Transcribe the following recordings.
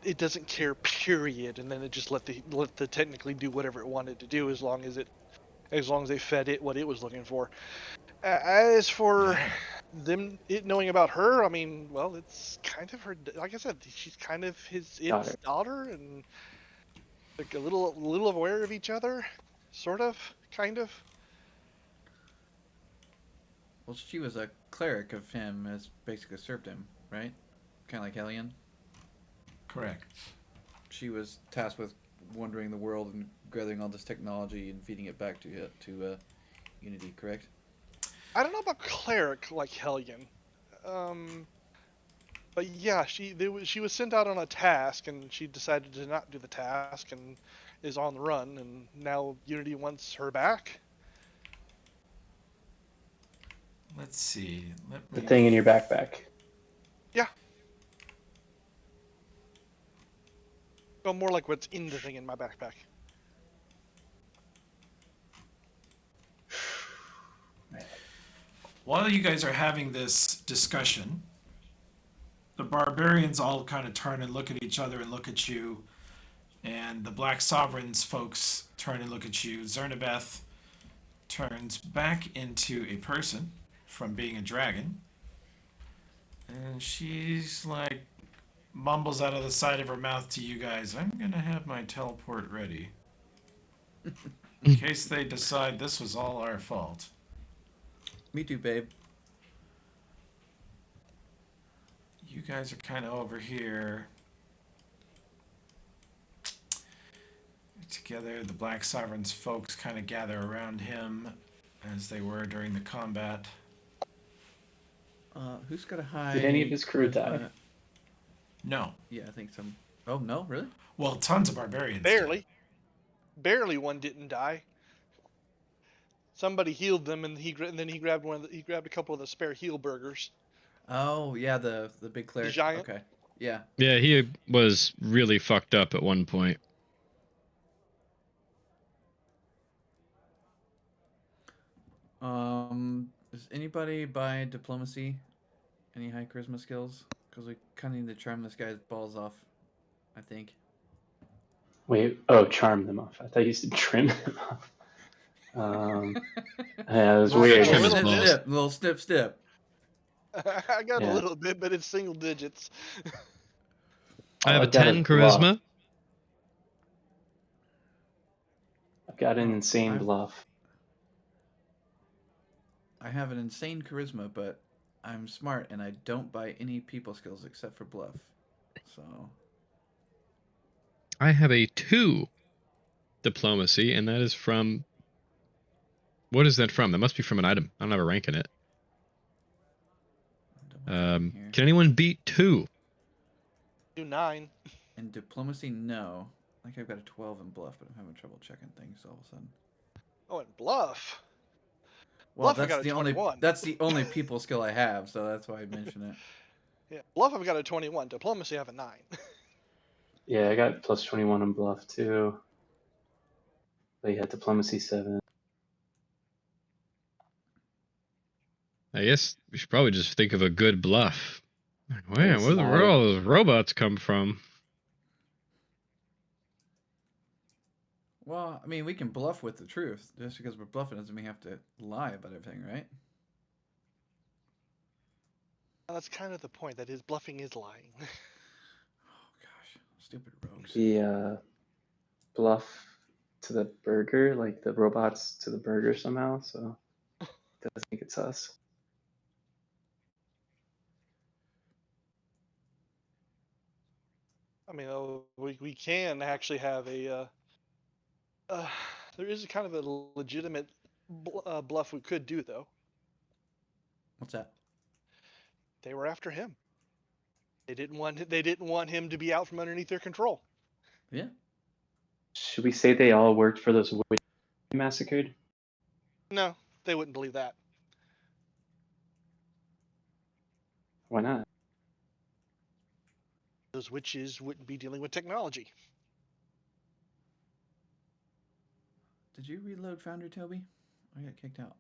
it doesn't care, period, and then it just let the technically do whatever it wanted to do as long as they fed it what it was looking for. As for it knowing about her, I mean, well, it's kind of her. Like I said, she's kind of its daughter, and like a little aware of each other, sort of, kind of. Well, she was a cleric of him, as basically served him, right? Kind of like Hellion. Correct. She was tasked with wandering the world and gathering all this technology and feeding it back to Unity, correct? I don't know about cleric like Hellion. Um, but yeah, she was sent out on a task, and she decided to not do the task, and is on the run, and now Unity wants her back. Let's see. Let The me. thing in your backpack. Yeah, well, more like what's in the thing in my backpack. While you guys are having this discussion, the barbarians all kind of turn and look at each other and look at you, and the Black Sovereigns folks turn and look at you. Zernabeth turns back into a person from being a dragon, and she's like mumbles out of the side of her mouth to you guys, "I'm gonna have my teleport ready in case they decide this was all our fault." Me too, babe. You guys are kind of over here together. The Black Sovereign's folks kind of gather around him as they were during the combat. Who's got a high Did any of his crew die? charisma? No. Yeah, I think some. Oh no, really? Well, tons of barbarians did. Barely, barely one didn't die. Somebody healed them, and then he grabbed he grabbed a couple of the spare heal burgers. Oh yeah, the big The cleric. giant. Okay, yeah. Yeah, he was really fucked up at one point. Does anybody buy diplomacy? Any high charisma skills? Because we kind of need to charm this guy's balls off. I think. Wait, oh, charm them off. I thought you said trim them off. Yeah, it was I Yeah, got weird. a trim his little snip, bit. balls. snip, little snip, snip. I got a Yeah. little bit, but it's single digits. I Oh, have a I've got a 10 bluff. charisma. I've got an Oh, insane bluff. I have an insane charisma, but I'm smart and I don't buy any people skills except for bluff. So I have a 2 diplomacy, and that is from. What is that from? That must be from an item. I don't have a rank in it. I'm double checking here. Can anyone beat 2? Do 9. In diplomacy, no. I think I've got a 12 in bluff, but I'm having trouble checking things all of a sudden. Oh, and bluff. Well, Bluff, I got a 21. that's the only people skill I have, so that's why I mention it. Yeah, bluff, I've got a 21. Diplomacy, I have a 9. Yeah, I got plus 21 on bluff too. But yeah, diplomacy 7. I guess we should probably just think of a good bluff. Man, It's where not. all those robots come from? Well, I mean, we can bluff with the truth. Just because we're bluffing doesn't mean we have to lie about everything, right? That's kind of the point. That is, bluffing is lying. Oh gosh, stupid rogues. The bluff to the burger, like the robots to the burger somehow, so it doesn't think it's us. I mean, we can actually have uh, there is kind of a legitimate bluff we could do, though. What's that? They were after him. They didn't want him to be out from underneath their control. Yeah. Should we say they all worked for those witches massacred? No, they wouldn't believe that. Why not? Those witches wouldn't be dealing with technology. Did you reload Foundry, Toby? I got kicked out.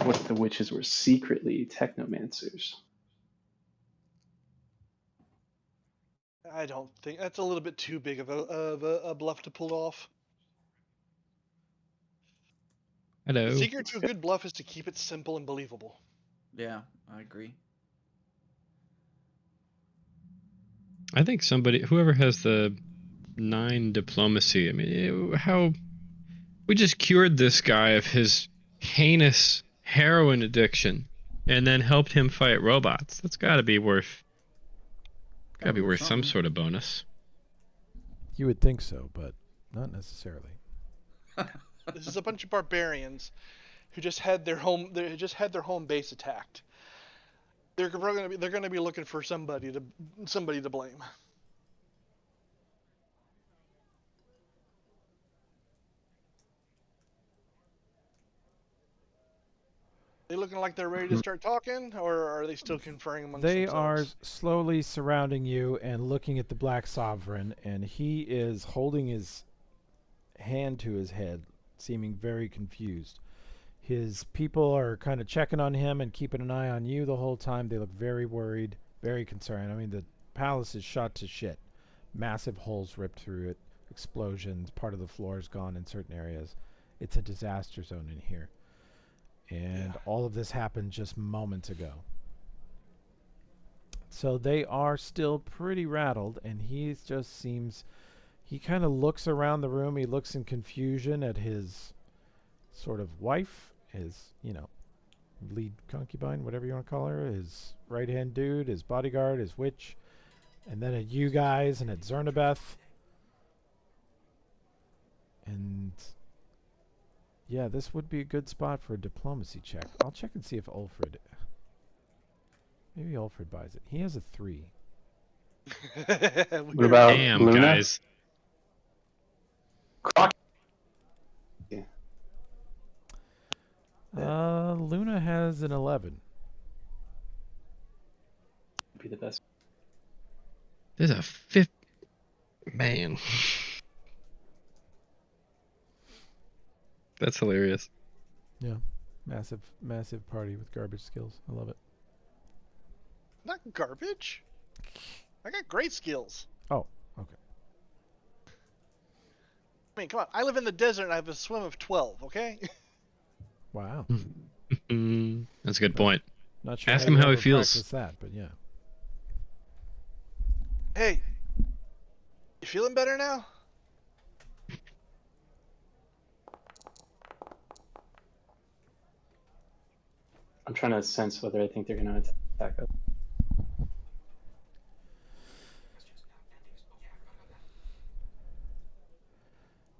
What if the witches were secretly technomancers? I don't think that's a little bit too big of a bluff to pull off. The Hello. secret to a good bluff is to keep it simple and believable. Yeah, I agree. I think whoever has the 9 diplomacy. I mean, how we just cured this guy of his heinous heroin addiction, and then helped him fight robots. That's got to be worth. Got to be worth some something. sort of bonus. You would think so, but not necessarily. This is a bunch of barbarians who just had their home base attacked. They're going to be looking for somebody to blame. They looking like they're ready to start talking, or are they still conferring amongst They themselves? are slowly surrounding you and looking at the Black Sovereign, and he is holding his hand to his head, seeming very confused. His people are kind of checking on him and keeping an eye on you the whole time. They look very worried, very concerned. I mean, the palace is shot to shit. Massive holes ripped through it, explosions, part of the floor is gone in certain areas. It's a disaster zone in here. And all of this happened just moments ago. So they are still pretty rattled, and he just seems. He kind of looks around the room. He looks in confusion at his sort of wife, his, lead concubine, whatever you want to call her, his right hand dude, his bodyguard, his witch, and then at you guys and at Zernabeth. And yeah, this would be a good spot for a diplomacy check. I'll check and see if Ulfred. Maybe Ulfred buys it. He has a 3. What about Damn, Luna? guys. Croc. Luna has an 11. Be the best. There's a 5th. Man. That's hilarious. Yeah. Massive party with garbage skills. I love it. Not garbage. I got great skills. Oh, okay. I mean, come on. I live in the desert and I have a swim of 12, okay? Wow. That's a good point. Not sure Ask how him you how he ever feels. practice that, but yeah. Hey, you feeling better now? I'm trying to sense whether I think they're going to attack us.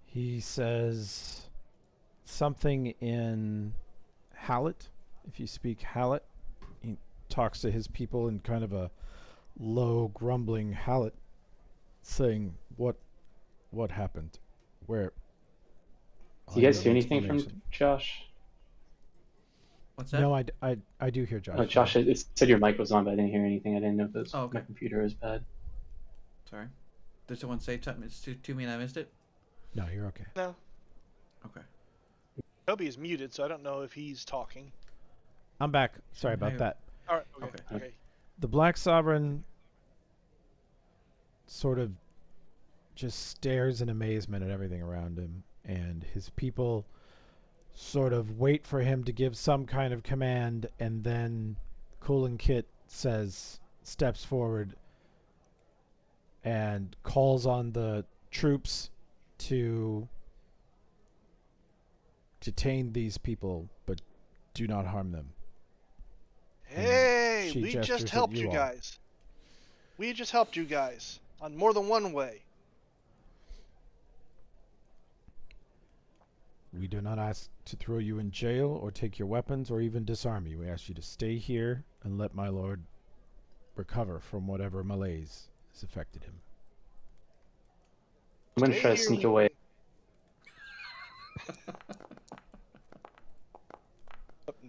He says something in Hallett. If you speak Hallett, he talks to his people in kind of a low, grumbling Hallett, saying, "What happened? Where?" Do you guys need hear an anything from explanation." Josh? What's that? No, I do hear Josh. Oh, Josh, it said your mic was on, but I didn't hear anything. I didn't know if it was Oh, okay. my computer was bad. Sorry. Did someone say something to me and I missed it? No, you're okay. No. Okay. Toby is muted, so I don't know if he's talking. I'm back. Sorry about Hey. that. All right. Okay. Okay. The Black Sovereign sort of just stares in amazement at everything around him, and his people sort of wait for him to give some kind of command, and then Coolin Kit steps forward and calls on the troops to detain these people, but do not harm them. Hey, she we gestures just at helped you you all. guys. We just helped you guys on more than one way. We do not ask to throw you in jail or take your weapons or even disarm you. We ask you to stay here and let my lord recover from whatever malaise has affected him. I'm going to Stay try to here, sneak we- away.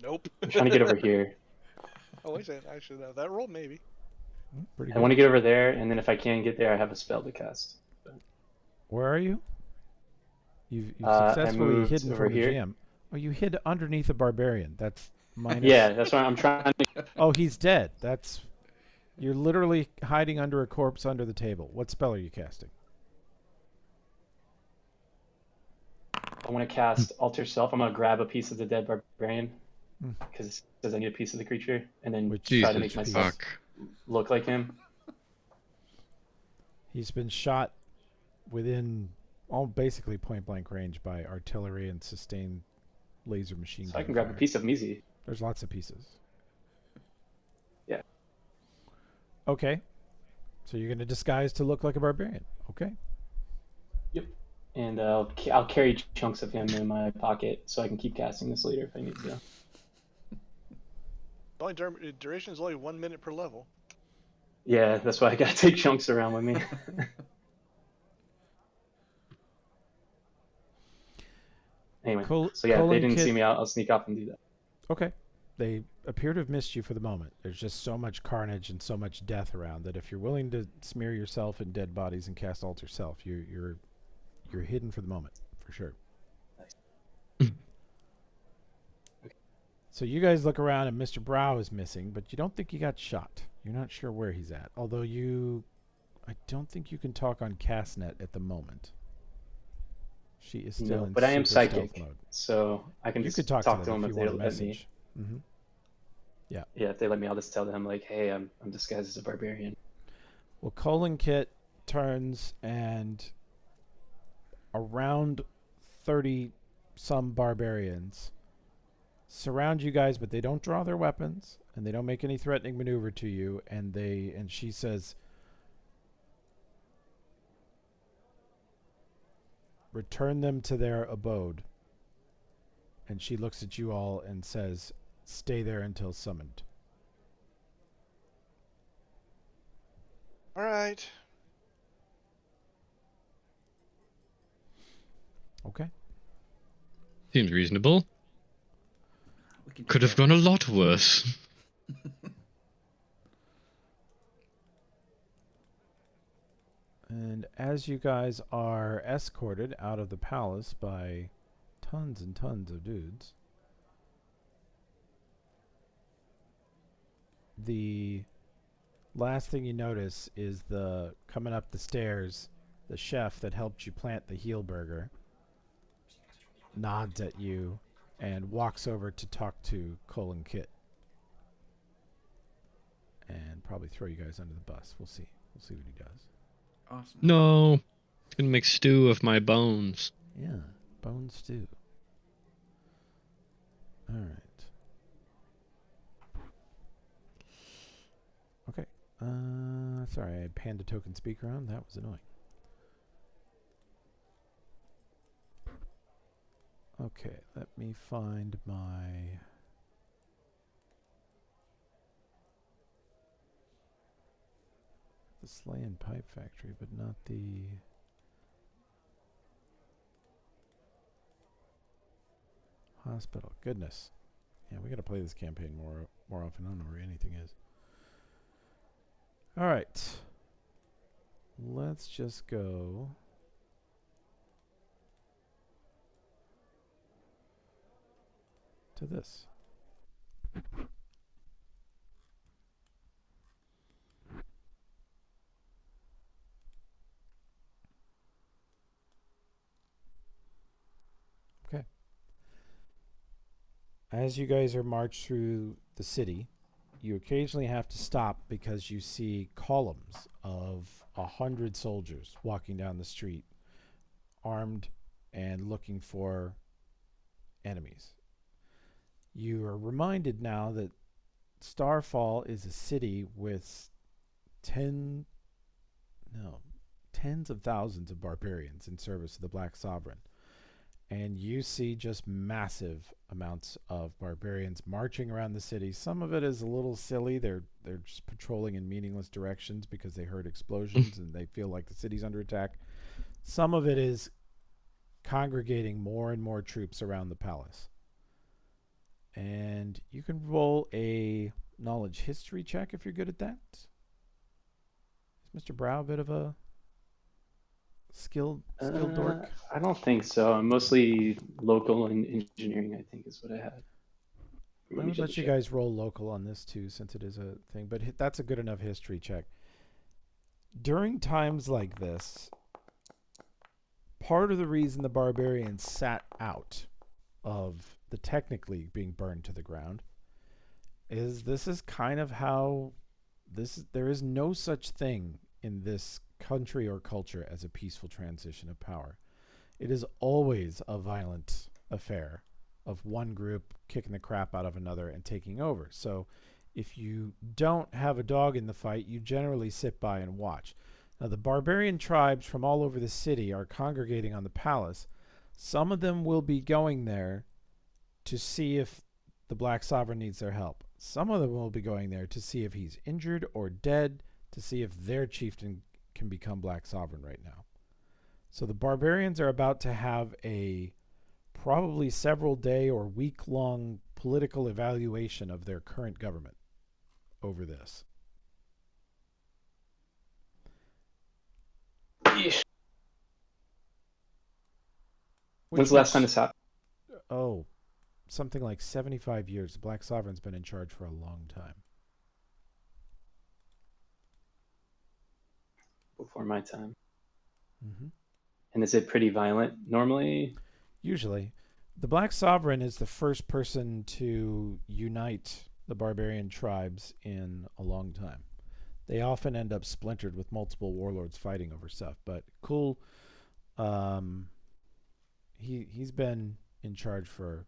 Nope. I'm trying to get over here. Oh, wait a second. I should have that roll, maybe. Pretty I good. want to get over there, and then if I can't get there, I have a spell to cast. Where are you? You've I successfully moved hidden over from the here. GM. Oh, you hid underneath a barbarian. That's minus. Yeah, that's why I'm trying to. Oh, he's dead. That's You're literally hiding under a corpse under the table. What spell are you casting? I want to cast Alter Self. I'm gonna grab a piece of the dead barbarian Hmm. because it says I need a piece of the creature, and then Which try to Jesus make piece? myself fuck. look like him. He's been shot within all basically point blank range by artillery and sustained laser machine So I gun can grab a fire. piece of Mizi. There's lots of pieces. Yeah. Okay. So you're going to disguise to look like a barbarian. Okay. Yep. And I'll carry chunks of him in my pocket so I can keep casting this later if I need to. The only duration is only 1 minute per level. Yeah, that's why I gotta take chunks around with me. Anyway, so yeah, if they Colon didn't see Kit. me, I'll sneak off and do that. Okay. They appear to have missed you for the moment. There's just so much carnage and so much death around that if you're willing to smear yourself in dead bodies and cast Alter Self, you're hidden for the moment, for sure. Nice. Okay. So you guys look around and Mr. Brow is missing, but you don't think he got shot. You're not sure where he's at. Although I don't think you can talk on Castnet at the moment. She is still No, in but I am super stealth psychic, mode. so I can You could just talk to talk them to them if if you they want a let me. message. Mm-hmm. Yeah. Yeah, if they let me, I'll just tell them like, hey, I'm disguised as a barbarian. Well, Colon Kit turns and around 30 some barbarians surround you guys, but they don't draw their weapons and they don't make any threatening maneuver to you. And she says, return them to their abode. And she looks at you all and says, stay there until summoned. All right. Okay. Seems reasonable. We can do Could have that. gone a lot worse. And as you guys are escorted out of the palace by tons and tons of dudes, the last thing you notice is the coming up the stairs, the chef that helped you plant the heel burger nods at you and walks over to talk to Colin Kit and probably throw you guys under the bus. We'll see. We'll see what he does. Awesome. No. It's gonna make stew of my bones. Yeah, bone stew. All right. Okay. Sorry, I panned a token speaker on. That was annoying. Okay, let me find my... the Slay and Pipe Factory, but not the... hospital. Goodness. Yeah, we gotta play this campaign more often. I don't know where anything is. Alright. Let's just go... to this. Okay. As you guys are marched through the city, you occasionally have to stop because you see columns of 100 soldiers walking down the street, armed and looking for enemies. You are reminded now that Starfall is a city with 10 no tens of thousands of barbarians in service of the Black Sovereign, and you see just massive amounts of barbarians marching around the city. Some of it is a little silly. They're just patrolling in meaningless directions because they heard explosions and they feel like the city's under attack. Some of it is congregating more and more troops around the palace. And you can roll a knowledge history check if you're good at that. Is Mr. Brow a bit of a skilled dork? I don't think so. I'm mostly local and engineering, I think, is what I had. Let I me would double let you check. guys roll local on this too, since it is a thing. But that's a good enough history check. During times like this, part of the reason the barbarians sat out of the Technic League being burned to the ground is this is kind of how there is no such thing in this country or culture as a peaceful transition of power. It is always a violent affair of one group kicking the crap out of another and taking over. So if you don't have a dog in the fight, you generally sit by and watch. Now, the barbarian tribes from all over the city are congregating on the palace. Some of them will be going there to see if the Black Sovereign needs their help. Some of them will be going there to see if he's injured or dead, to see if their chieftain can become Black Sovereign right now. So the barbarians are about to have a probably several day or week long political evaluation of their current government over this. Yeesh. When's Which the last time makes, this happened? oh, something like 75 years. The Black Sovereign's been in charge for a long time. Before my time. Mm-hmm. And is it pretty violent normally? Usually. The Black Sovereign is the first person to unite the barbarian tribes in a long time. They often end up splintered with multiple warlords fighting over stuff, but Cool, um, he's been in charge for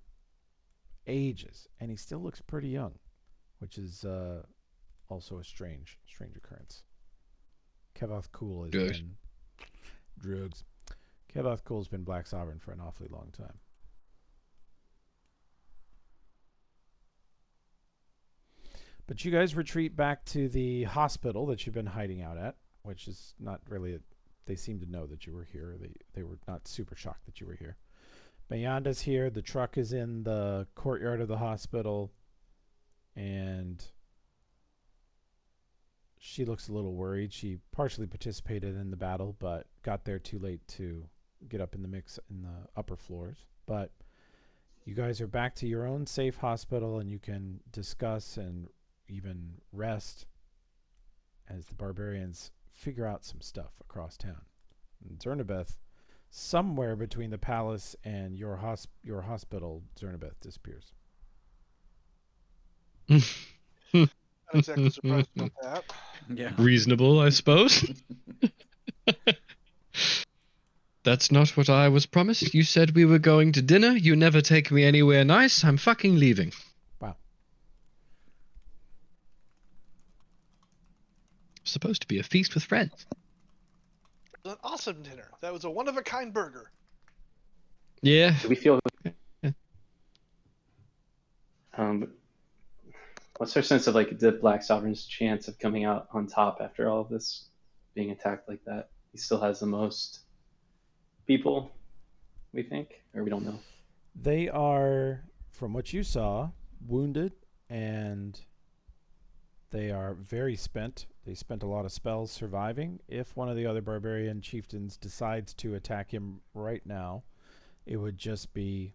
ages, and he still looks pretty young, which is also a strange occurrence. Kevoth Cool has Drugs. been drugs. Kevoth Cool has been Black Sovereign for an awfully long time. But you guys retreat back to the hospital that you've been hiding out at, which is not really. They seem to know that you were here. They were not super shocked that you were here. Mayanda's here. The truck is in the courtyard of the hospital, and she looks a little worried. She partially participated in the battle, but got there too late to get up in the mix in the upper floors. But you guys are back to your own safe hospital, and you can discuss and even rest as the barbarians figure out some stuff across town. And Zernabeth, somewhere between the palace and your hospital, Zernabeth disappears. Not exactly surprised about that. Yeah. Reasonable, I suppose. That's not what I was promised. You said we were going to dinner. You never take me anywhere nice. I'm fucking leaving. Wow. Supposed to be a feast with friends. It was an awesome dinner. That was a one-of-a-kind burger. Yeah. Do we feel what's our sense of like the Black Sovereign's chance of coming out on top after all of this being attacked like that? He still has the most people, we think, or we don't know. They are, from what you saw, wounded, and they are very spent. They spent a lot of spells surviving. If one of the other barbarian chieftains decides to attack him right now, it would just be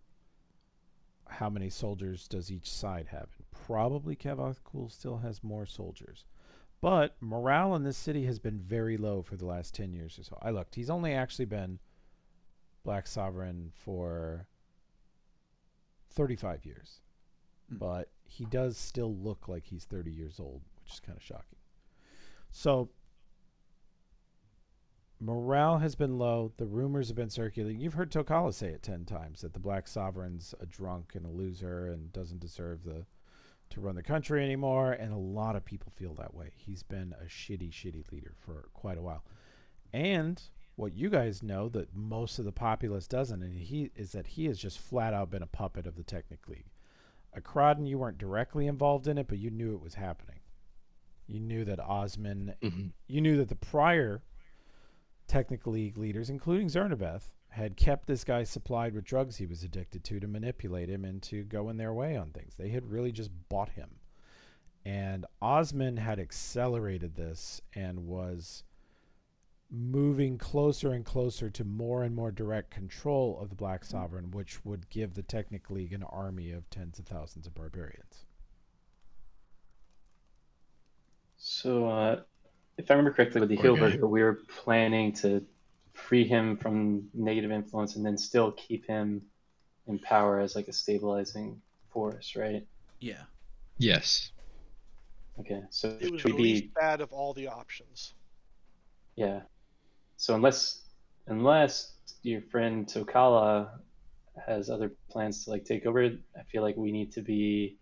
how many soldiers does each side have? And probably Kevoth Cool still has more soldiers. But morale in this city has been very low for the last 10 years or so. I looked. He's only actually been Black Sovereign for 35 years. But he does still look like he's 30 years old, which is kind of shocking. So morale has been low. The rumors have been circulating. You've heard Tokala say it 10 times that the Black Sovereign's a drunk and a loser and doesn't deserve to run the country anymore, and a lot of people feel that way. He's been a shitty leader for quite a while. And what you guys know that most of the populace doesn't, and he is that he has just flat out been a puppet of the Technic League. Akrodin, you weren't directly involved in it, but you knew it was happening. You knew that Osman, you knew that the prior Technic League leaders, including Zernabeth, had kept this guy supplied with drugs he was addicted to manipulate him into going their way on things. They had really just bought him. And Osman had accelerated this and was moving closer and closer to more and more direct control of the Black Sovereign, which would give the Technic League an army of tens of thousands of barbarians. So, if I remember correctly, with the Poor guy. Healburger, we were planning to free him from negative influence and then still keep him in power as like a stabilizing force, right? Yeah. Yes. Okay, so It was should we the least be, bad of all the options. yeah. So unless your friend Tokala has other plans to like take over, I feel like we need to be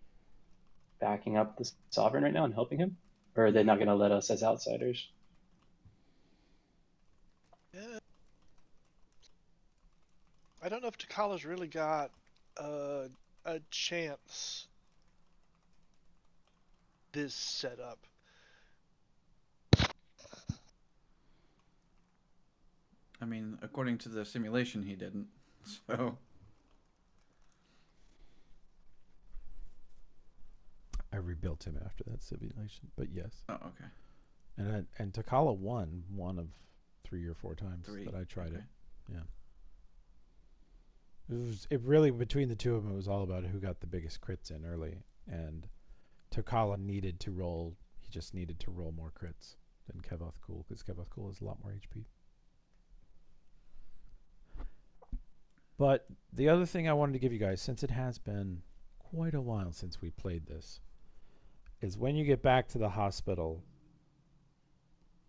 backing up the sovereign right now and helping him, or are they not going to let us as outsiders? Yeah, I don't know if Takala's really got a chance this setup. I mean, according to the simulation, he didn't. So. I rebuilt him after that simulation, but yes. Oh, okay. And Takala won one of 3 or 4 times 3. that I tried Okay. it. Yeah. It really, between the two of them, it was all about who got the biggest crits in early. And Takala needed to roll, he just needed to roll more crits than Kevoth Cool, because Kevoth Cool has a lot more HP. But the other thing I wanted to give you guys, since it has been quite a while since we played this, is when you get back to the hospital,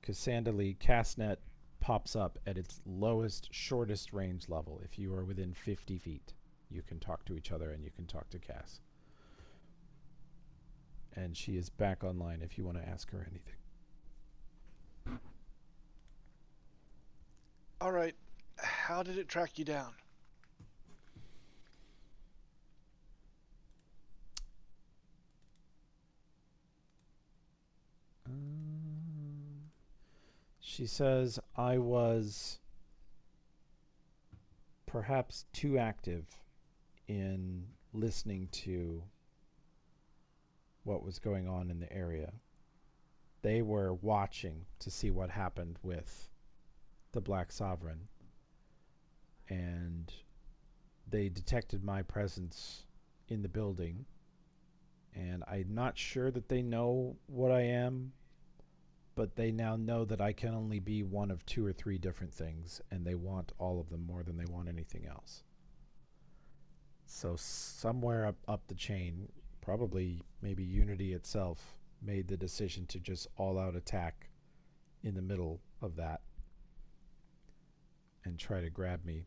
Cassandali Castnet pops up at its lowest, shortest range level. If you are within 50 feet, you can talk to each other and you can talk to Cass. And she is back online if you want to ask her anything. All right, how did it track you down? She says I was perhaps too active in listening to what was going on in the area. They were watching to see what happened with the Black Sovereign, and they detected my presence in the building, and I'm not sure that they know what I am, but they now know that I can only be one of 2 or 3 different things, and they want all of them more than they want anything else. So somewhere up the chain, probably maybe Unity itself made the decision to just all-out attack in the middle of that and try to grab me.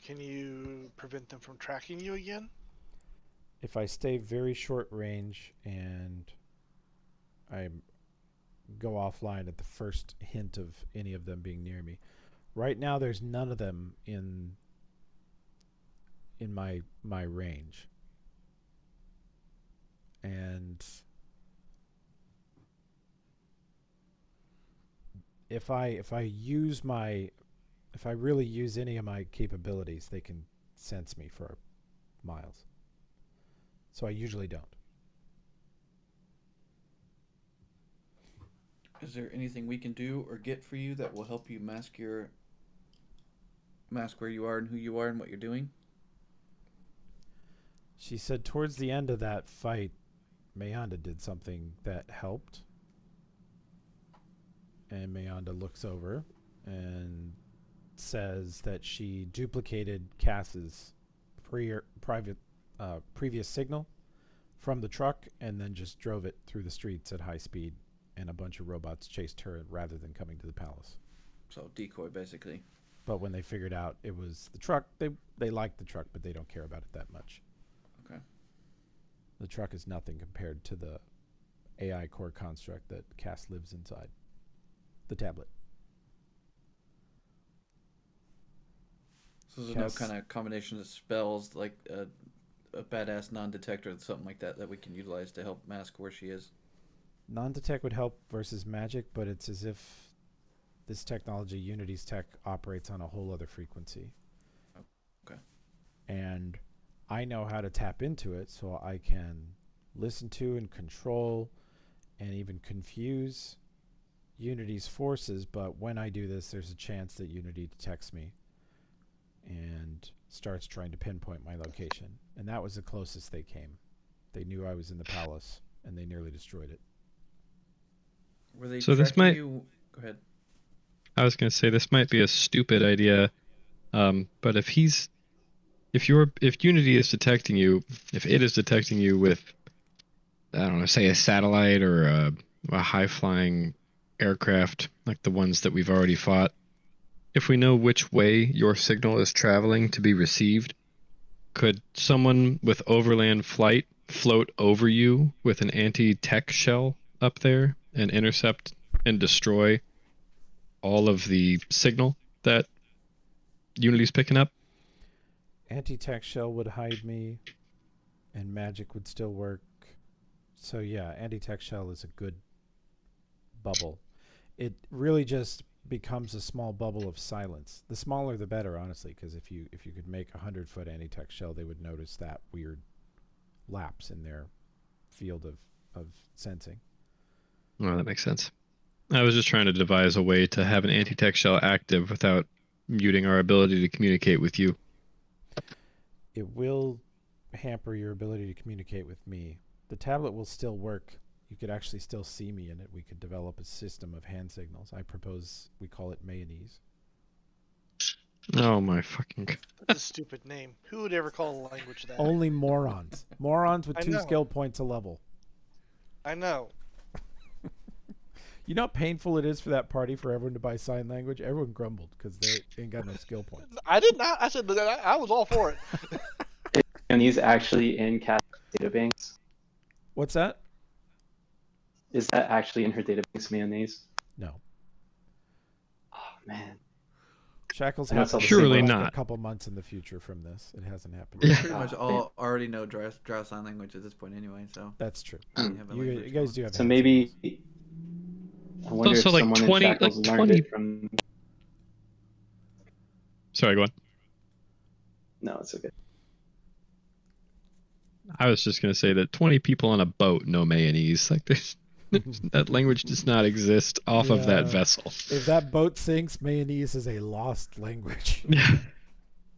Can you prevent them from tracking you again? If I stay very short range and I go offline at the first hint of any of them being near me. Right now there's none of them in my range. And if I really use any of my capabilities, they can sense me for miles. So I usually don't. Is there anything we can do or get for you that will help you mask where you are and who you are and what you're doing? She said towards the end of that fight, Mayanda did something that helped. And Mayanda looks over and says that she duplicated Cass's previous signal from the truck and then just drove it through the streets at high speed, and a bunch of robots chased her rather than coming to the palace. So decoy, basically. But when they figured out it was the truck, they liked the truck, but they don't care about it that much. Okay. The truck is nothing compared to the AI core construct that Cass lives inside. The tablet. So there's no kind of combination of spells like a badass non-detector or something like that we can utilize to help mask where she is? Non-detect would help versus magic, but it's as if this technology, Unity's tech, operates on a whole other frequency. Okay. And I know how to tap into it, so I can listen to and control and even confuse Unity's forces, but when I do this, there's a chance that Unity detects me and starts trying to pinpoint my location. And that was the closest they came. They knew I was in the palace, and they nearly destroyed it. Were they So this tracking might. you? Go ahead. I was gonna say this might be a stupid idea, but if Unity is detecting you, if it is detecting you with, I don't know, say a satellite or a high flying aircraft like the ones that we've already fought, if we know which way your signal is traveling to be received, could someone with overland flight float over you with an anti-tech shell up there and intercept and destroy all of the signal that Unity's picking up? Anti-tech shell would hide me, and magic would still work. So yeah, anti-tech shell is a good bubble. It really just becomes a small bubble of silence. The smaller the better, honestly, because if you could make 100-foot anti-tech shell, they would notice that weird lapse in their field of sensing. Oh, that makes sense. I was just trying to devise a way to have an anti-tech shell active without muting our ability to communicate with you. It will hamper your ability to communicate with me. The tablet will still work. You could actually still see me in it. We could develop a system of hand signals. I propose we call it mayonnaise. Oh my fucking. That's a stupid name. Who would ever call a language that? Only morons. Morons with I 2 know. skill points a level. I know. You know how painful it is for that party for everyone to buy sign language? Everyone grumbled because they ain't got no skill points. I did not. I said that I was all for it. And he's actually in Cass's databanks. What's that? Is that actually in her databanks, mayonnaise? No. Oh man. Shackles I know it's all happened the to same Surely be one. like a not. couple months in the future from this. It hasn't happened We yet. pretty much Ah, all already know Drow sign language at this point anyway, so That's true. we have a You language guys going. do have So hand maybe signals. I wonder So if like someone in 20, Shackles like learned 20. it from. Sorry, go on. No, it's okay. I was just gonna say that 20 people on a boat know mayonnaise. Like this, that language does not exist off of that Yeah. vessel. If that boat sinks, mayonnaise is a lost language.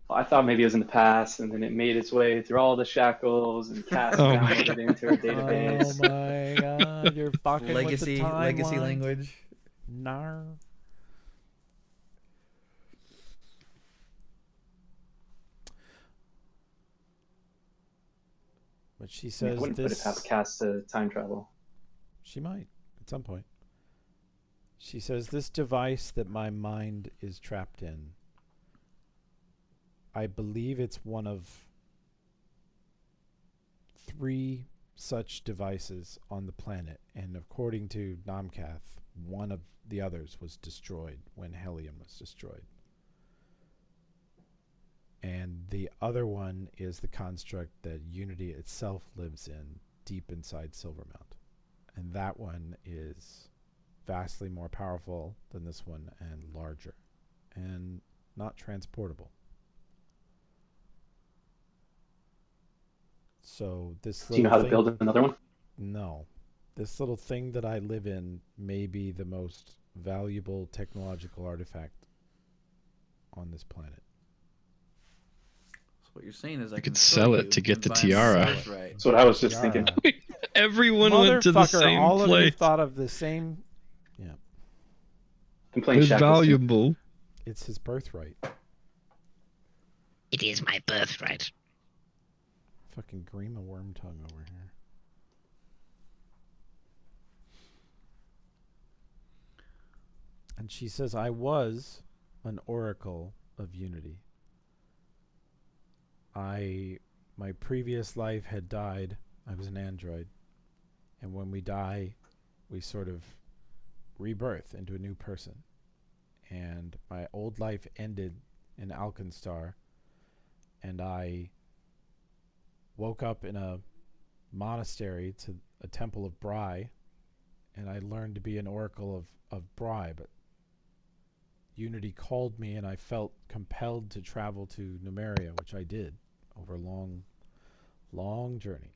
Well, I thought maybe it was in the past, and then it made its way through all the Shackles, and Cass Oh my downloaded god. it into her Oh database. my god, you're fucking with the Legacy timeline. language. Nar. But she I says wouldn't put it past this. Cass to time travel. She might at some point. She says this device that my mind is trapped in. I believe it's one of 3 such devices on the planet, and according to Namkath, one of the others was destroyed when Helium was destroyed. And the other one is the construct that Unity itself lives in deep inside Silvermount. And that one is vastly more powerful than this one and larger and not transportable. So this Do you know little how to build thing, another one? no, this little thing that I live in may be the most valuable technological artifact on this planet. So what you're saying is I You can could sell sell it you to get and the buy my tiara. birthright. That's what Get I the was just thinking. tiara. Everyone went to the Motherfucker, same all of you place. thought of the same. Yeah, I'm playing It's Shackles too. valuable. it's his birthright. It is my birthright. Fucking Grima Wormtongue over here. And she says, I was an oracle of unity. My previous life had died. I was an android. And when we die, we sort of rebirth into a new person. And my old life ended in Alkenstar, and I woke up in a monastery to a temple of Bry, and I learned to be an oracle of Bry, but Unity called me, and I felt compelled to travel to Numeria, which I did over a long, long journey.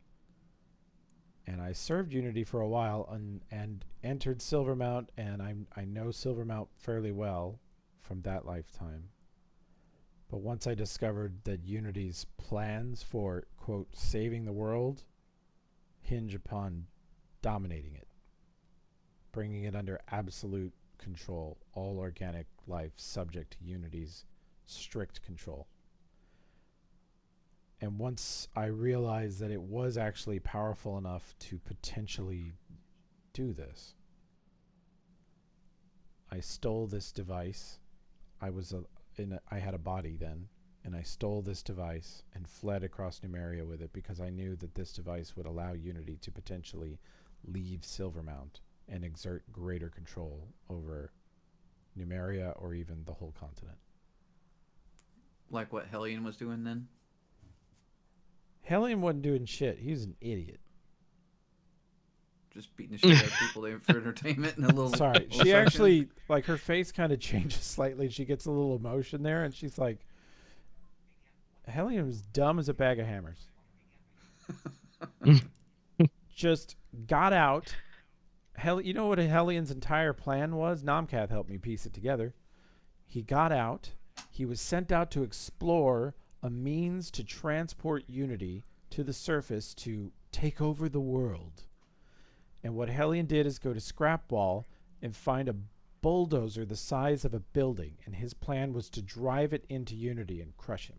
And I served Unity for a while and entered Silvermount, and I know Silvermount fairly well from that lifetime. But once I discovered that Unity's plans for, quote, saving the world hinge upon dominating it, bringing it under absolute control, all organic life subject to Unity's strict control. And once I realized that it was actually powerful enough to potentially do this, I stole this device. I had a body then, and I stole this device and fled across Numeria with it because I knew that this device would allow Unity to potentially leave Silvermount and exert greater control over Numeria or even the whole continent. Like what Hellion was doing then? Hellion wasn't doing shit. He was an idiot. Just beating the shit out of people for entertainment and a little. Sorry, little she section. actually, like, her face kind of changes slightly. She gets a little emotion there, and she's like, Hellion was dumb as a bag of hammers. Just got out. You know what Hellion's entire plan was? Nomcath helped me piece it together. He got out. He was sent out to explore a means to transport Unity to the surface to take over the world. And what Hellion did is go to Scrapwall and find a bulldozer the size of a building, and his plan was to drive it into Unity and crush him.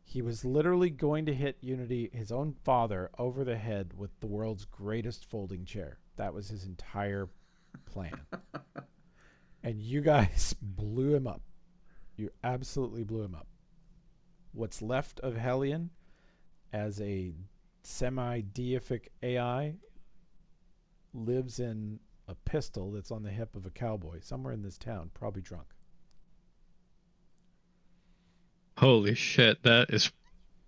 He was literally going to hit Unity, his own father, over the head with the world's greatest folding chair. That was his entire plan. And you guys blew him up. You absolutely blew him up. What's left of Hellion as a semi-deific AI lives in a pistol that's on the hip of a cowboy somewhere in this town, probably drunk. Holy shit, that is.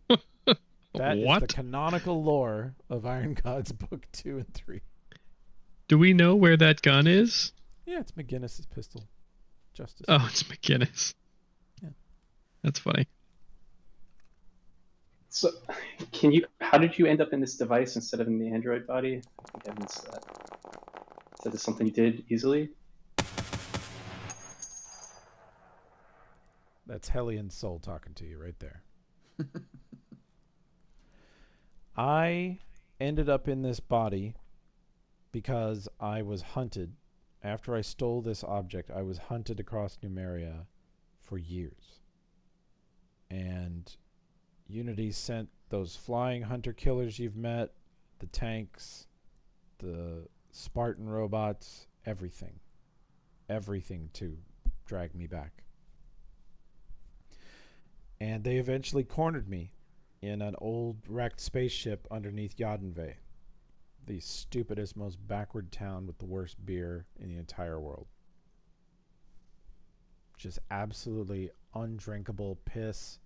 That is the What? canonical lore of Iron Gods Book 2 and 3. Do we know where that gun is? Yeah, it's McGinnis's pistol. Justice. Oh, it's McGinnis. Yeah. That's funny. So, how did you end up in this device instead of in the android body? I think I missed that. Is that just something you did easily? That's Hellion's soul talking to you right there. I ended up in this body because I was hunted. After I stole this object, I was hunted across Numeria for years. And Unity sent those flying hunter-killers you've met, the tanks, the Spartan robots, everything. Everything to drag me back. And they eventually cornered me in an old wrecked spaceship underneath Yodinve, the stupidest, most backward town with the worst beer in the entire world. Just absolutely undrinkable piss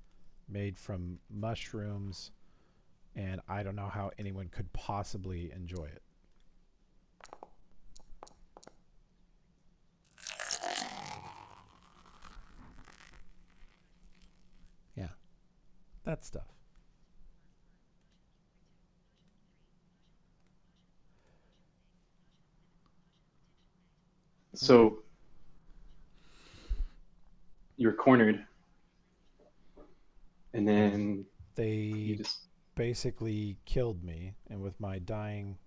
made from mushrooms, and I don't know how anyone could possibly enjoy it. Yeah, that stuff. So you're cornered, and then They you just basically killed me, and with my dying...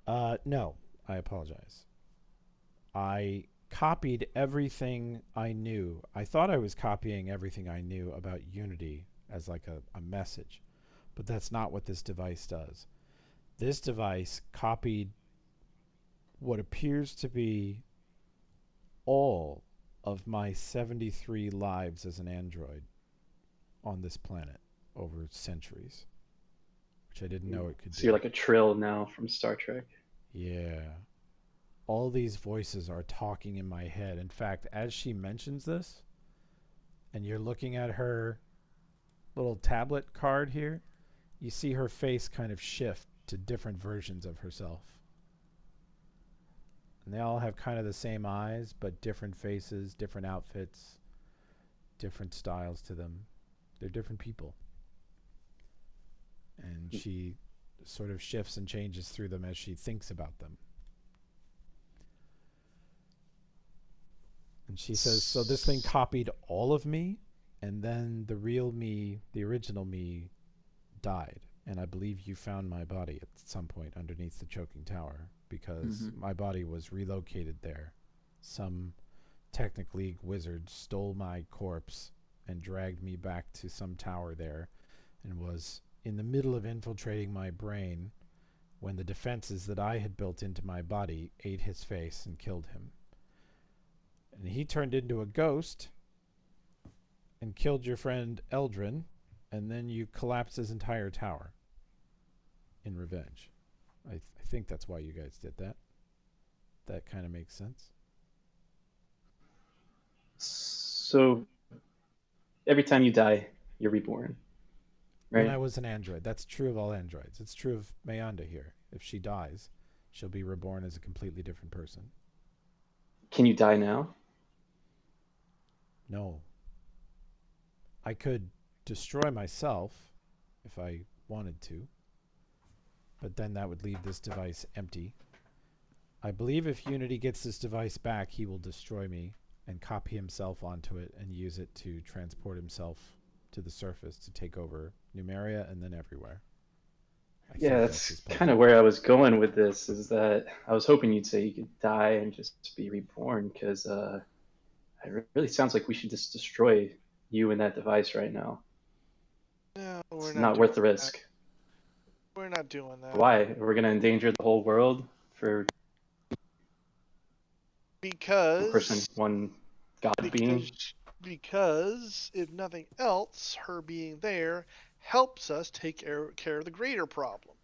no, I apologize. I copied everything I knew. I thought I was copying everything I knew about Unity as like a message, but that's not what this device does. This device copied what appears to be all of my 73 lives as an android on this planet over centuries, which I didn't know it could so do. you're like a Trill now from Star Trek. Yeah. All these voices are talking in my head. In fact, as she mentions this, and you're looking at her little tablet card here, you see her face kind of shift to different versions of herself. And they all have kind of the same eyes, but different faces, different outfits, different styles to them. They're different people. And she sort of shifts and changes through them as she thinks about them. And she says, so this thing copied all of me, and then the real me, the original me, died. And I believe you found my body at some point underneath the choking tower, because my body was relocated there. Some Technic League wizard stole my corpse and dragged me back to some tower there, and was in the middle of infiltrating my brain when the defenses that I had built into my body ate his face and killed him. And he turned into a ghost and killed your friend Eldrin, and then you collapsed his entire tower in revenge. I think that's why you guys did that. That kind of makes sense. So every time you die, you're reborn, When right? I was an android. That's true of all androids. It's true of Mayanda here. If she dies, she'll be reborn as a completely different person. Can you die now? No. I could destroy myself if I wanted to, but then that would leave this device empty. I believe if Unity gets this device back, he will destroy me and copy himself onto it and use it to transport himself to the surface to take over Numeria and then everywhere. I Yeah, think that's his that's plan. kind of where I was going with this. Is that I was hoping you'd say you could die and just be reborn, because it really sounds like we should just destroy you and that device right now. No, we're It's not not doing worth the that. risk. We're not doing that. Why? We're gonna endanger the whole world for Because one god being. because because if nothing else, her being there helps us take care of the greater problem.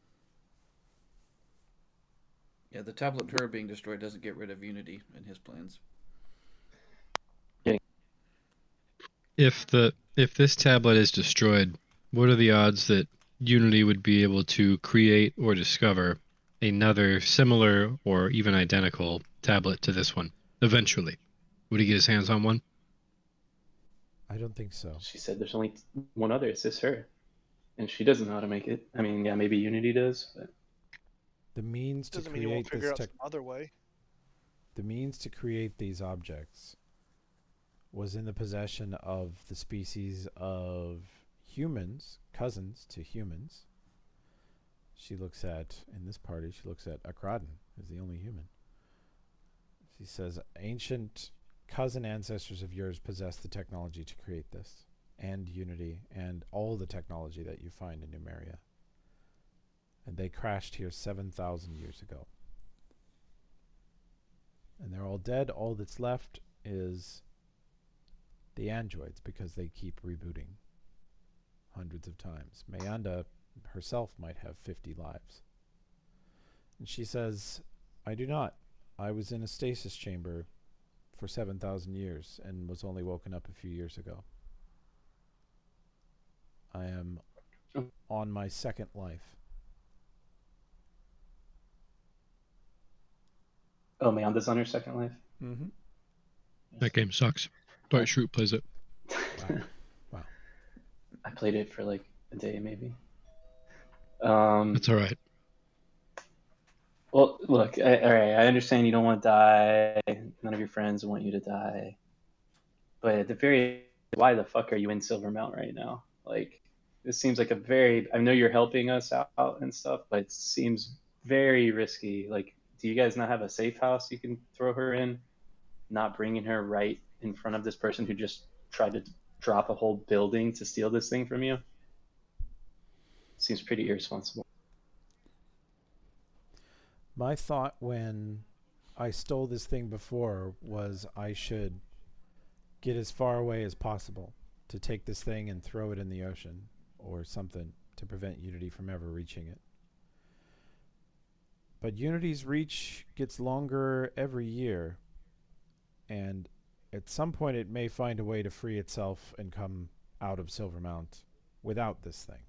Yeah, the tablet her being destroyed doesn't get rid of Unity in his plans. If this tablet is destroyed, what are the odds that Unity would be able to create or discover another similar or even identical tablet to this one eventually? Would he get his hands on one? I don't think so. She said there's only one other. It's just her, and she doesn't know how to make it. I mean, yeah, maybe Unity does, but The means to Doesn't mean you won't create figure out some other way. the means to create these objects was in the possession of the species of humans, cousins to humans. She looks at, in this party, she looks at Akraden as the only human. She says, ancient cousin ancestors of yours possess the technology to create this, and Unity, and all the technology that you find in Numeria. And they crashed here 7,000 years ago. And they're all dead. All that's left is the androids, because they keep rebooting hundreds of times. Mayanda herself might have 50 lives. And she says, I do not. I was in a stasis chamber for 7,000 years and was only woken up a few years ago. I am on my second life. oh, Meanda's on her second life. Mm-hmm. That game sucks. Dwight Schrute plays it. Wow. Wow. I played it for like a day, maybe. That's all right. Well, look, all right, I understand you don't want to die. None of your friends want you to die. But at the very, why the fuck are you in Silver Mount right now? Like, this seems like a very, I know you're helping us out and stuff, but it seems very risky. Like, do you guys not have a safe house you can throw her in? Not bringing her right in front of this person who just tried to drop a whole building to steal this thing from you? Seems pretty irresponsible. My thought when I stole this thing before was I should get as far away as possible to take this thing and throw it in the ocean or something to prevent Unity from ever reaching it. But Unity's reach gets longer every year, and at some point it may find a way to free itself and come out of Silvermount without this thing.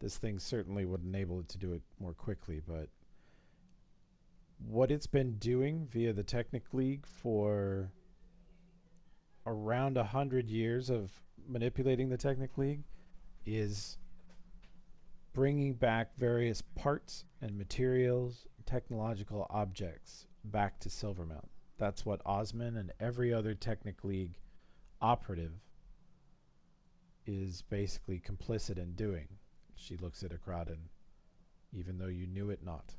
This thing certainly would enable it to do it more quickly, but what it's been doing via the Technic League for around 100 years of manipulating the Technic League is bringing back various parts and materials, technological objects back to Silvermount. That's what Osman and every other Technic League operative is basically complicit in doing. She looks at Akradin, even though you knew it not.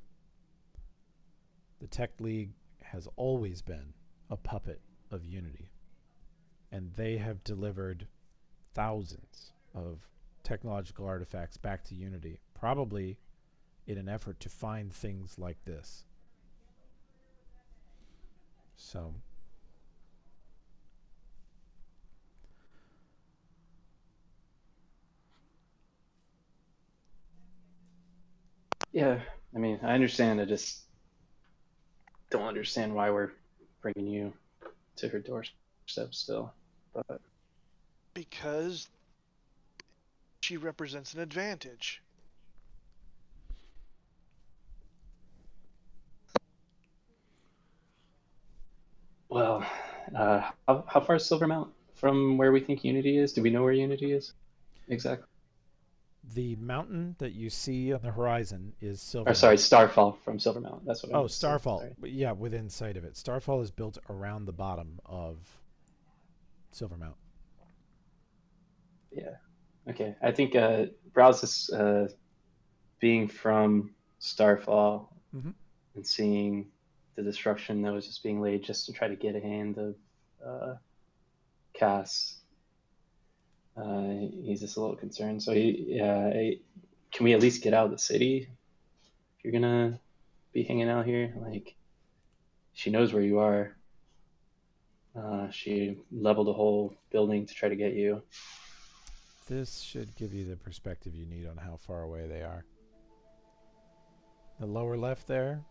The Tech League has always been a puppet of Unity, and they have delivered thousands of technological artifacts back to Unity, probably in an effort to find things like this. So, Yeah, I mean, I understand. I just don't understand why we're bringing you to her doorstep still. But Because she represents an advantage. well, how far is Silvermount from where we think Unity is? Do we know where Unity is exactly? the mountain that you see on the horizon is Or sorry, Silvermount. Starfall from Silvermount. That's what I Oh, meant to say. Starfall. Sorry. Yeah, within sight of it. Starfall is built around the bottom of Silvermount. Yeah. Okay. I think Browse being from Starfall Mm-hmm. and seeing the destruction that was just being laid just to try to get a hand of Cass. He's just a little concerned. So can we at least get out of the city? If you're gonna be hanging out here, like she knows where you are. She leveled a whole building to try to get you. This should give you the perspective you need on how far away they are. The lower left there,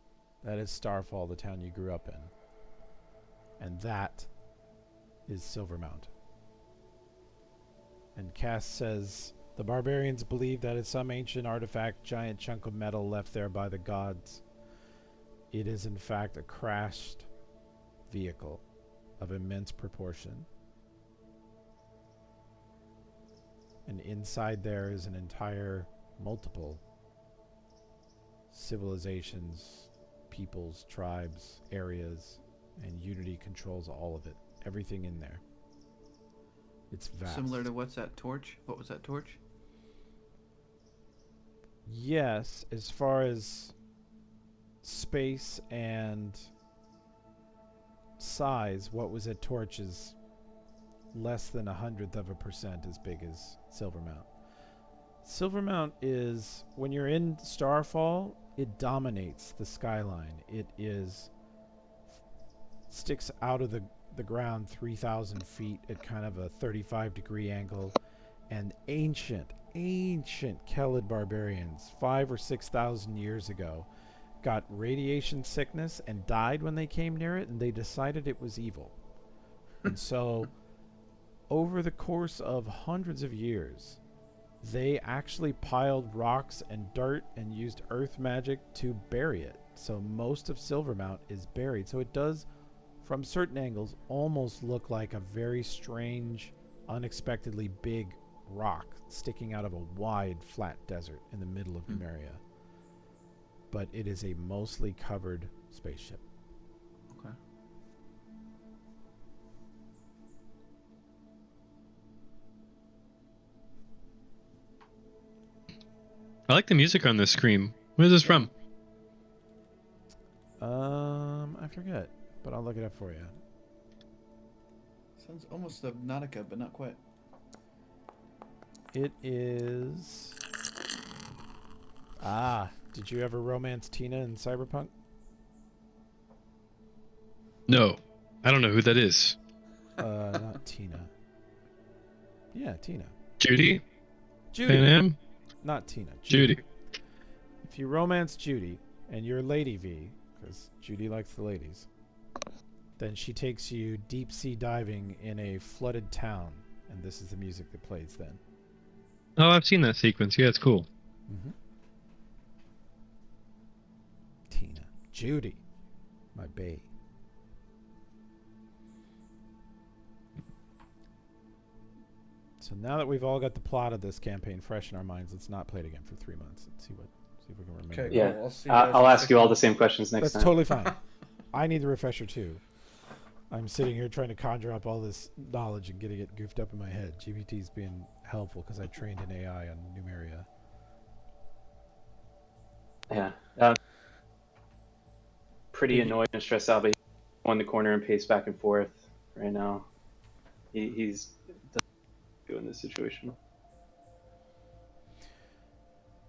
that is Starfall, the town you grew up in. And that is Silvermount. And Cass says, the barbarians believe that it's some ancient artifact, giant chunk of metal left there by the gods. It is in fact a crashed vehicle of immense proportion. And inside there is an entire multiple civilizations, peoples, tribes, areas, and Unity controls all of it. Everything in there. It's vast. Similar to what's that torch? What was that torch? Yes, as far as space and size, what was at Torch is less than 1/100% as big as Silvermount. Silvermount is, when you're in Starfall, it dominates the skyline. It sticks out of the ground 3,000 feet at kind of a 35-degree angle, and ancient Kelid barbarians 5 or 6,000 years ago got radiation sickness and died when they came near it, and they decided it was evil. And so over the course of hundreds of years, they actually piled rocks and dirt and used earth magic to bury it. So most of Silvermount is buried. So it does, from certain angles, almost look like a very strange, unexpectedly big rock sticking out of a wide, flat desert in the middle of Numeria. But it is a mostly covered spaceship. Okay. I like the music on this screen. Where is this from? I forget, but I'll look it up for you. Sounds almost Subnautica, but not quite. It is. Did you ever romance Tina in Cyberpunk? No, I don't know who that is. Not Tina. Yeah, Tina. Judy? Judy. Am? Not Tina. Judy. If you romance Judy and you're Lady V, because Judy likes the ladies, then she takes you deep sea diving in a flooded town, and this is the music that plays then. Oh, I've seen that sequence. Yeah, it's cool. Mm-hmm. Tina. Judy. My bae. So now that we've all got the plot of this campaign fresh in our minds, let's not play it again for 3 months. Let's see if we can remember. Okay, it. cool. Yeah. I'll see you guys I'll in ask 6 you all the months. same questions next That's time. totally fine. I need the refresher too. I'm sitting here trying to conjure up all this knowledge and getting it goofed up in my head. GPT's being helpful because I trained in AI on Numeria. Yeah. Pretty But annoyed and stressed out, but he's on the corner and pace back and forth right now. He's doing this situation.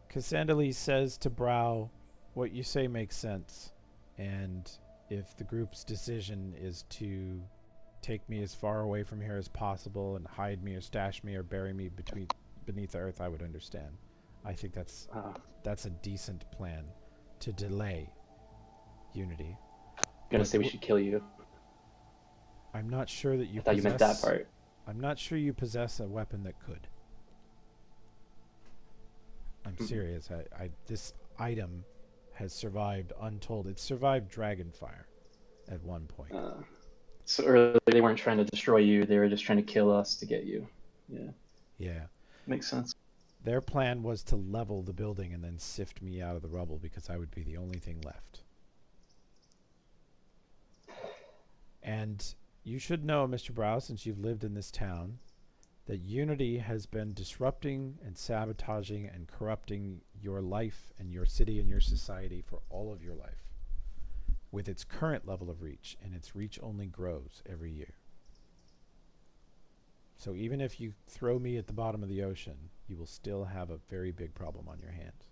Cassandra says to Brow, what you say makes sense. And if the group's decision is to take me as far away from here as possible and hide me or stash me or bury me beneath the earth, I would understand. I think that's a decent plan to delay Unity. I'm gonna say we should kill you. I'm not sure that you I thought you meant that part. I'm not sure you possess a weapon that could. I'm serious. This item has survived untold. It survived Dragonfire at one point. So earlier they weren't trying to destroy you; they were just trying to kill us to get you. Yeah. Yeah. Makes sense. Their plan was to level the building and then sift me out of the rubble because I would be the only thing left. And you should know, Mr. Brow, since you've lived in this town, that Unity has been disrupting and sabotaging and corrupting your life and your city and your society for all of your life with its current level of reach, and its reach only grows every year. So even if you throw me at the bottom of the ocean, you will still have a very big problem on your hands.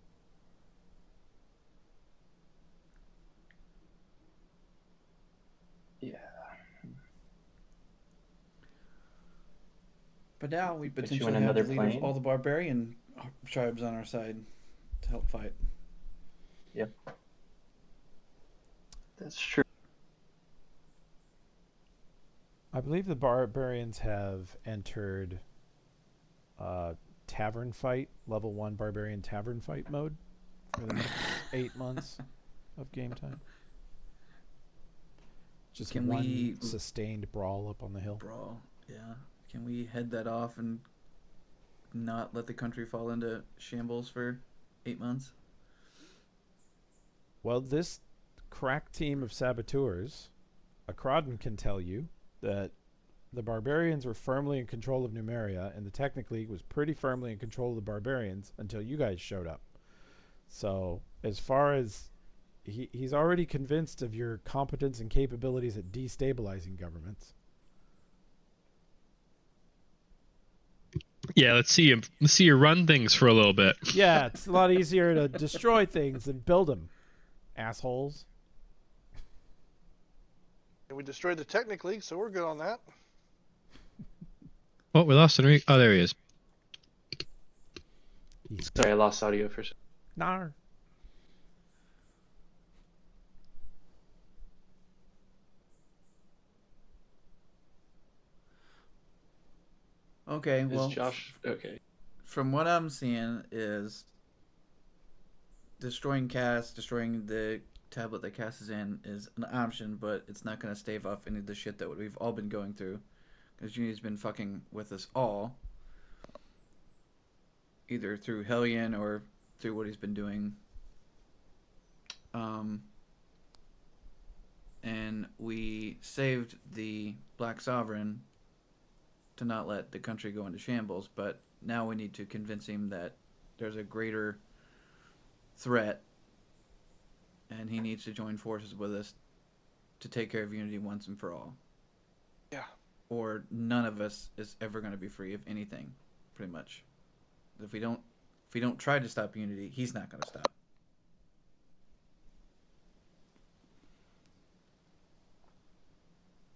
Yeah. But now we Put you potentially in have the another leader of plane. all the barbarian tribes on our side to help fight. Yep. That's true. I believe the barbarians have entered tavern fight, level 1 barbarian tavern fight mode for the next 8 months of game time. Just Can one we sustained brawl up on the hill. brawl? Yeah. Can we head that off and not let the country fall into shambles for 8 months? Well, this crack team of saboteurs, Akradin can tell you that the barbarians were firmly in control of Numeria, and the Technic League was pretty firmly in control of the barbarians until you guys showed up. So, as far as he's already convinced of your competence and capabilities at destabilizing governments. Yeah, let's see you run things for a little bit. Yeah, it's a lot easier to destroy things than build them, assholes. And we destroyed the Technic League, so we're good on that. Oh, we lost Enrique. Oh, there he is. Sorry, I lost audio for a second. Nar. Okay, Is well, Josh okay? from what I'm seeing is destroying the tablet that Cass is in is an option, but it's not going to stave off any of the shit that we've all been going through. Because Unity's been fucking with us all. Either through Hellion or through what he's been doing. And we saved the Black Sovereign to not let the country go into shambles, but now we need to convince him that there's a greater threat and he needs to join forces with us to take care of Unity once and for all. Yeah. Or none of us is ever going to be free of anything, pretty much. If we don't try to stop Unity, he's not going to stop.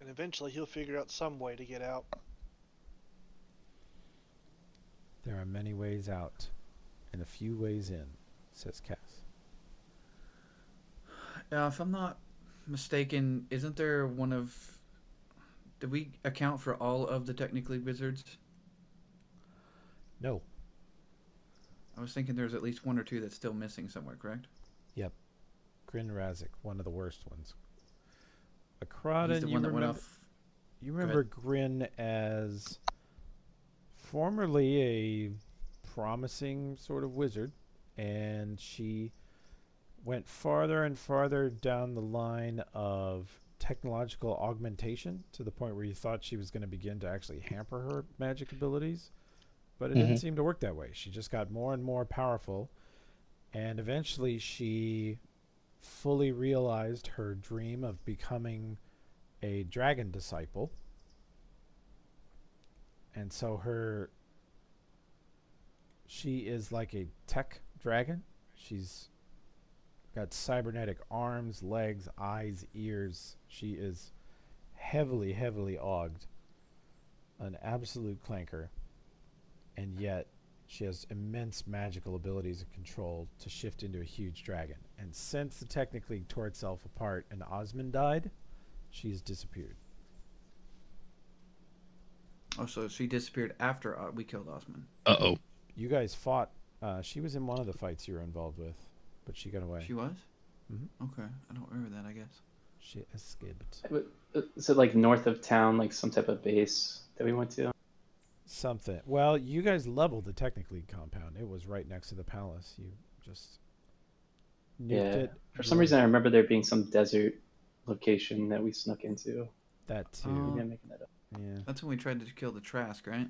And eventually he'll figure out some way to get out. There are many ways out, and a few ways in, says Cass. If I'm not mistaken, isn't there one of... Did we account for all of the technically wizards? No. I was thinking there's at least one or two that's still missing somewhere, correct? Yep. Grin Razik, one of the worst ones. He's Akradin, the one that went off... You remember Grin as formerly a promising sort of wizard, and she went farther and farther down the line of technological augmentation to the point where you thought she was going to begin to actually hamper her magic abilities. But it didn't seem to work that way. She just got more and more powerful, and eventually she fully realized her dream of becoming a dragon disciple. And so she is like a tech dragon. She's got cybernetic arms, legs, eyes, ears. She is heavily, heavily auged. An absolute clanker. And yet, she has immense magical abilities and control to shift into a huge dragon. And since the Technic League tore itself apart and Osmond died, she's disappeared. Oh, so she disappeared after we killed Osman. Uh-oh. You guys fought. She was in one of the fights you were involved with, but she got away. She was? Mm-hmm. Okay, I don't remember that, I guess. She escaped. Is it like north of town, like some type of base that we went to? Something. Well, you guys leveled the Technic League compound. It was right next to the palace. You just nuked it. For some reason, I remember there being some desert location that we snuck into. That too. Maybe I'm making that up. Yeah. That's when we tried to kill the Trask, right?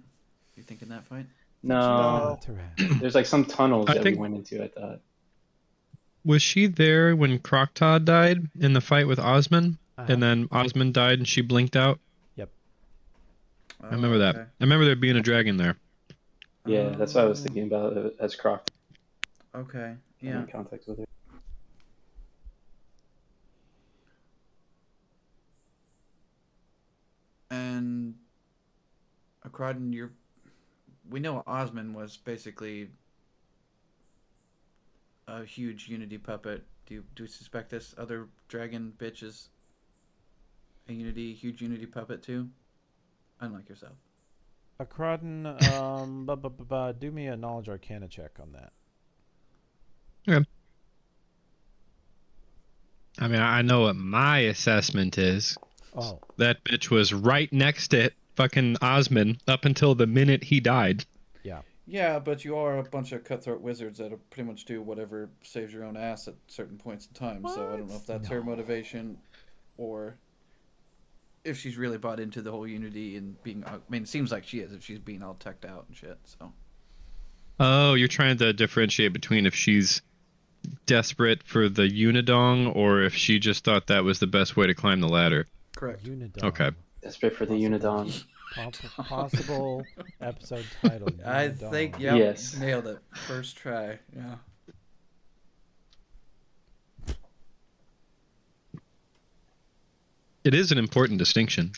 You thinking that fight? No, there's like some tunnels that we went into, I thought. Was she there when Croctod died in the fight with Osmond? And then Osmond died and she blinked out? Yep. I remember that. I remember there being a dragon there. Yeah, that's what I was thinking about as Croc. Okay, yeah. In contact with her. And Akradin, we know Osmond was basically a huge Unity puppet. Do you suspect this other dragon bitch is a huge Unity puppet too? Unlike yourself. Akradin, do me a knowledge arcana check on that. Okay. I mean, I know what my assessment is. Oh. That bitch was right next to fucking Osmond up until the minute he died. Yeah. Yeah, but you are a bunch of cutthroat wizards that pretty much do whatever saves your own ass at certain points in time. What? So I don't know if that's her motivation or if she's really bought into the whole Unity and being... I mean, it seems like she is if she's being all teched out and shit, so... Oh, you're trying to differentiate between if she's desperate for the Unidong or if she just thought that was the best way to climb the ladder. Correct. Unidong. Okay. Desperate for the Unidong. Possible episode title. Unidong. I think, yes. Nailed it. First try, yeah. It is an important distinction.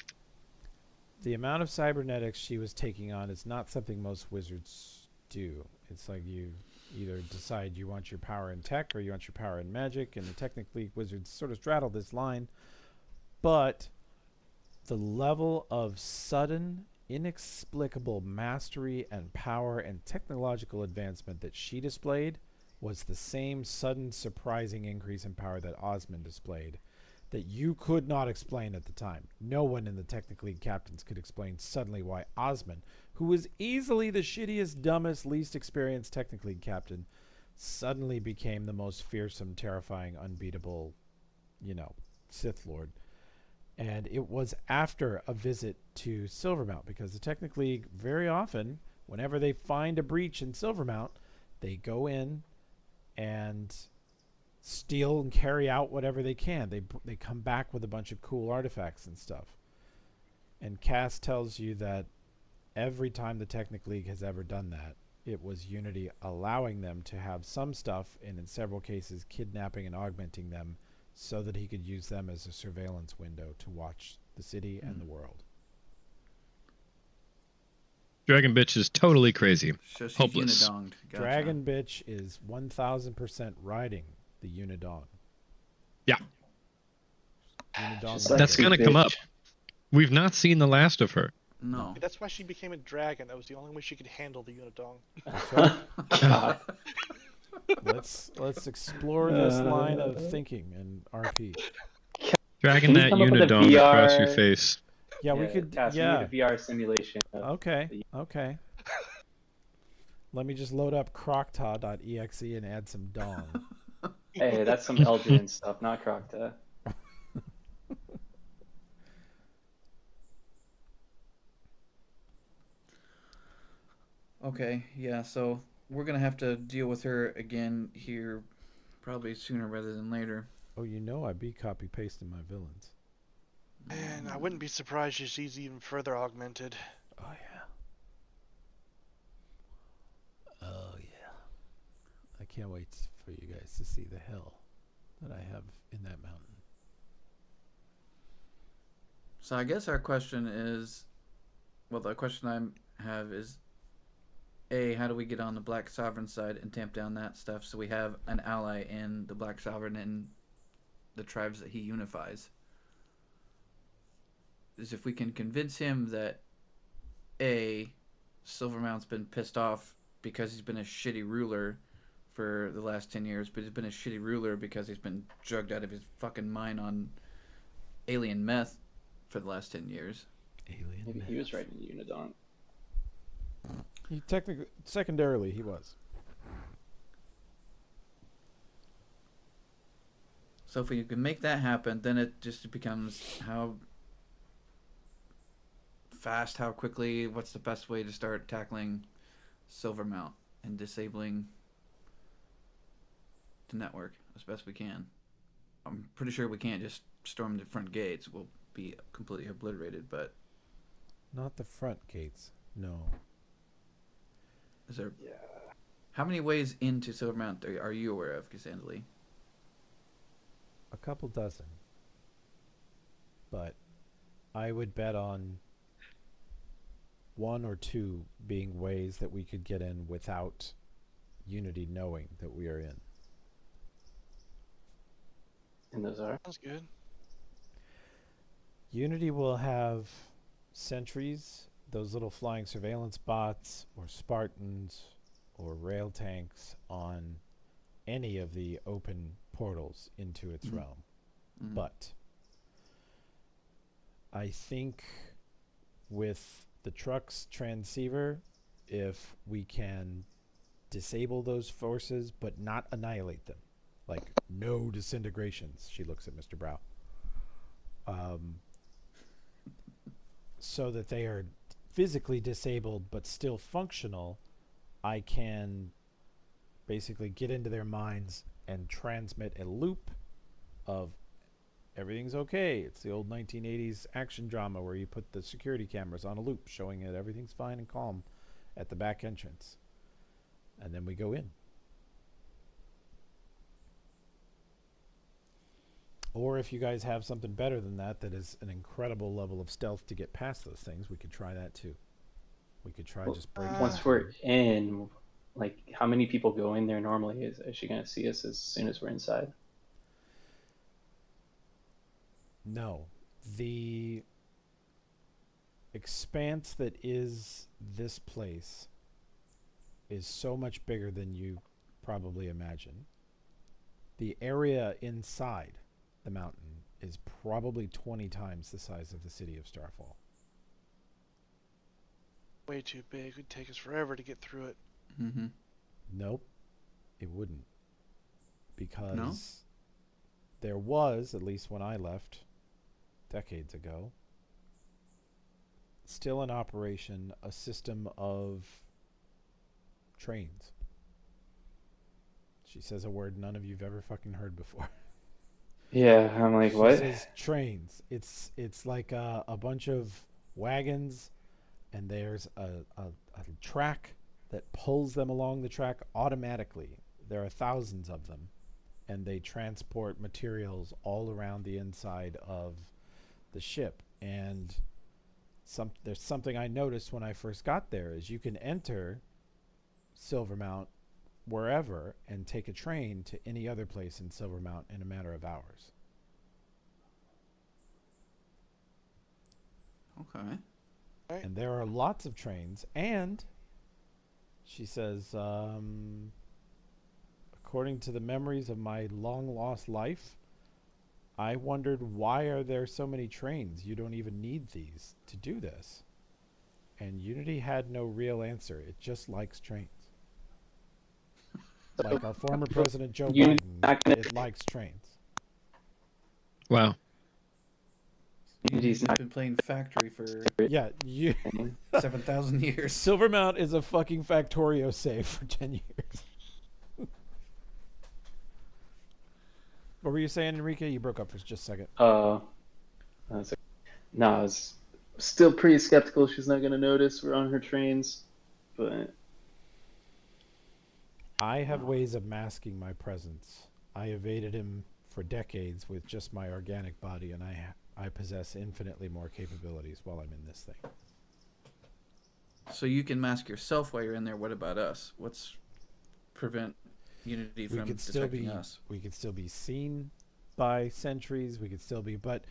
The amount of cybernetics she was taking on is not something most wizards do. It's like you either decide you want your power in tech or you want your power in magic, and the Technic League wizards sort of straddle this line. But the level of sudden, inexplicable mastery and power and technological advancement that she displayed was the same sudden, surprising increase in power that Osmond displayed that you could not explain at the time. No one in the Technic League captains could explain suddenly why Osmond, who was easily the shittiest, dumbest, least experienced Technic League captain, suddenly became the most fearsome, terrifying, unbeatable, Sith Lord. And it was after a visit to Silvermount, because the Technic League very often, whenever they find a breach in Silvermount, they go in and steal and carry out whatever they can. They come back with a bunch of cool artifacts and stuff. And Cass tells you that every time the Technic League has ever done that, it was Unity allowing them to have some stuff, and in several cases kidnapping and augmenting them so that he could use them as a surveillance window to watch the city and the world. Dragon bitch is totally crazy. So she's hopeless. Unidonged. Gotcha. Dragon bitch is 1000% riding the Unidong. Yeah. Unidong Like that's going to come up. We've not seen the last of her. No. That's why she became a dragon. That was the only way she could handle the Unidong. That's right. Let's explore this line of thinking and RP. Dragging that Unidong across your face. Yeah, we could. Cass, yeah. we need a VR simulation. Okay. Let me just load up croctaw.exe and add some dong. Hey, that's some Eldrin stuff, not Crocta. Okay, yeah, so we're gonna have to deal with her again here probably sooner rather than later. Oh, you know I be copy pasting my villains. And I wouldn't be surprised if she's even further augmented. Oh yeah. Oh yeah. I can't wait for you guys to see the hell that I have in that mountain. So I guess our question is, well, the question I have is, A, how do we get on the Black Sovereign side and tamp down that stuff so we have an ally in the Black Sovereign and the tribes that he unifies? Is if we can convince him that A, Silvermount's been pissed off because he's been a shitty ruler for the last 10 years, but he's been a shitty ruler because he's been drugged out of his fucking mind on alien meth for the last 10 years. Alien Maybe meth. he was writing Unidong. He technically, secondarily, he was. So if we can make that happen, then it just becomes how fast, how quickly, what's the best way to start tackling Silvermount and disabling the network as best we can. I'm pretty sure we can't just storm the front gates. We'll be completely obliterated, but Not the front gates. No. is there... Yeah. How many ways into Silvermount are you aware of, Cassandra? A couple dozen. But I would bet on one or two being ways that we could get in without Unity knowing that we are in. And those are? Sounds good. Unity will have sentries, those little flying surveillance bots, or Spartans, or rail tanks on any of the open portals into its realm. Mm. But I think with the truck's transceiver, if we can disable those forces but not annihilate them, like no disintegrations, she looks at Mr. Brow, so that they are physically disabled but still functional, I can basically get into their minds and transmit a loop of everything's okay. It's the old 1980s action drama where you put the security cameras on a loop showing that everything's fine and calm at the back entrance. And then we go in. Or if you guys have something better than that, that is an incredible level of stealth to get past those things, we could try that too. We could try Well, just breaking once through. we're in, like, how many people go in there normally? Is she gonna see us as soon as we're inside? No. The expanse that is this place is so much bigger than you probably imagine. The area inside the mountain is probably 20 times the size of the city of Starfall. Way too big. It'd take us forever to get through it. Mm-hmm. Nope, it wouldn't. Because No? there was, at least when I left decades ago, still in operation a system of trains. She says a word none of you've ever fucking heard before. Yeah, I'm like, She what? says trains. It's like a bunch of wagons, and there's a track that pulls them along the track automatically. There are thousands of them, and they transport materials all around the inside of the ship. And there's something I noticed when I first got there is you can enter Silvermount wherever and take a train to any other place in Silvermount in a matter of hours. Okay. Right? And there are lots of trains. And she says, according to the memories of my long lost life, I wondered, why are there so many trains? You don't even need these to do this. And Unity had no real answer. It just likes trains. Like our former president Joe Unity's Biden, not gonna. it likes trains. Wow. Unity's Unity's not been playing Factory for Yeah, you 7,000 years. Silvermount is a fucking Factorio save for 10 years. What were you saying, Enrique? You broke up for just a second. I was like, no, I was still pretty skeptical she's not gonna notice we're on her trains, but I have ways of masking my presence. I evaded him for decades with just my organic body, and I possess infinitely more capabilities while I'm in this thing. So you can mask yourself while you're in there. What about us? What's prevent Unity We from could still detecting be us? we could still be seen by sentries. We could still be, but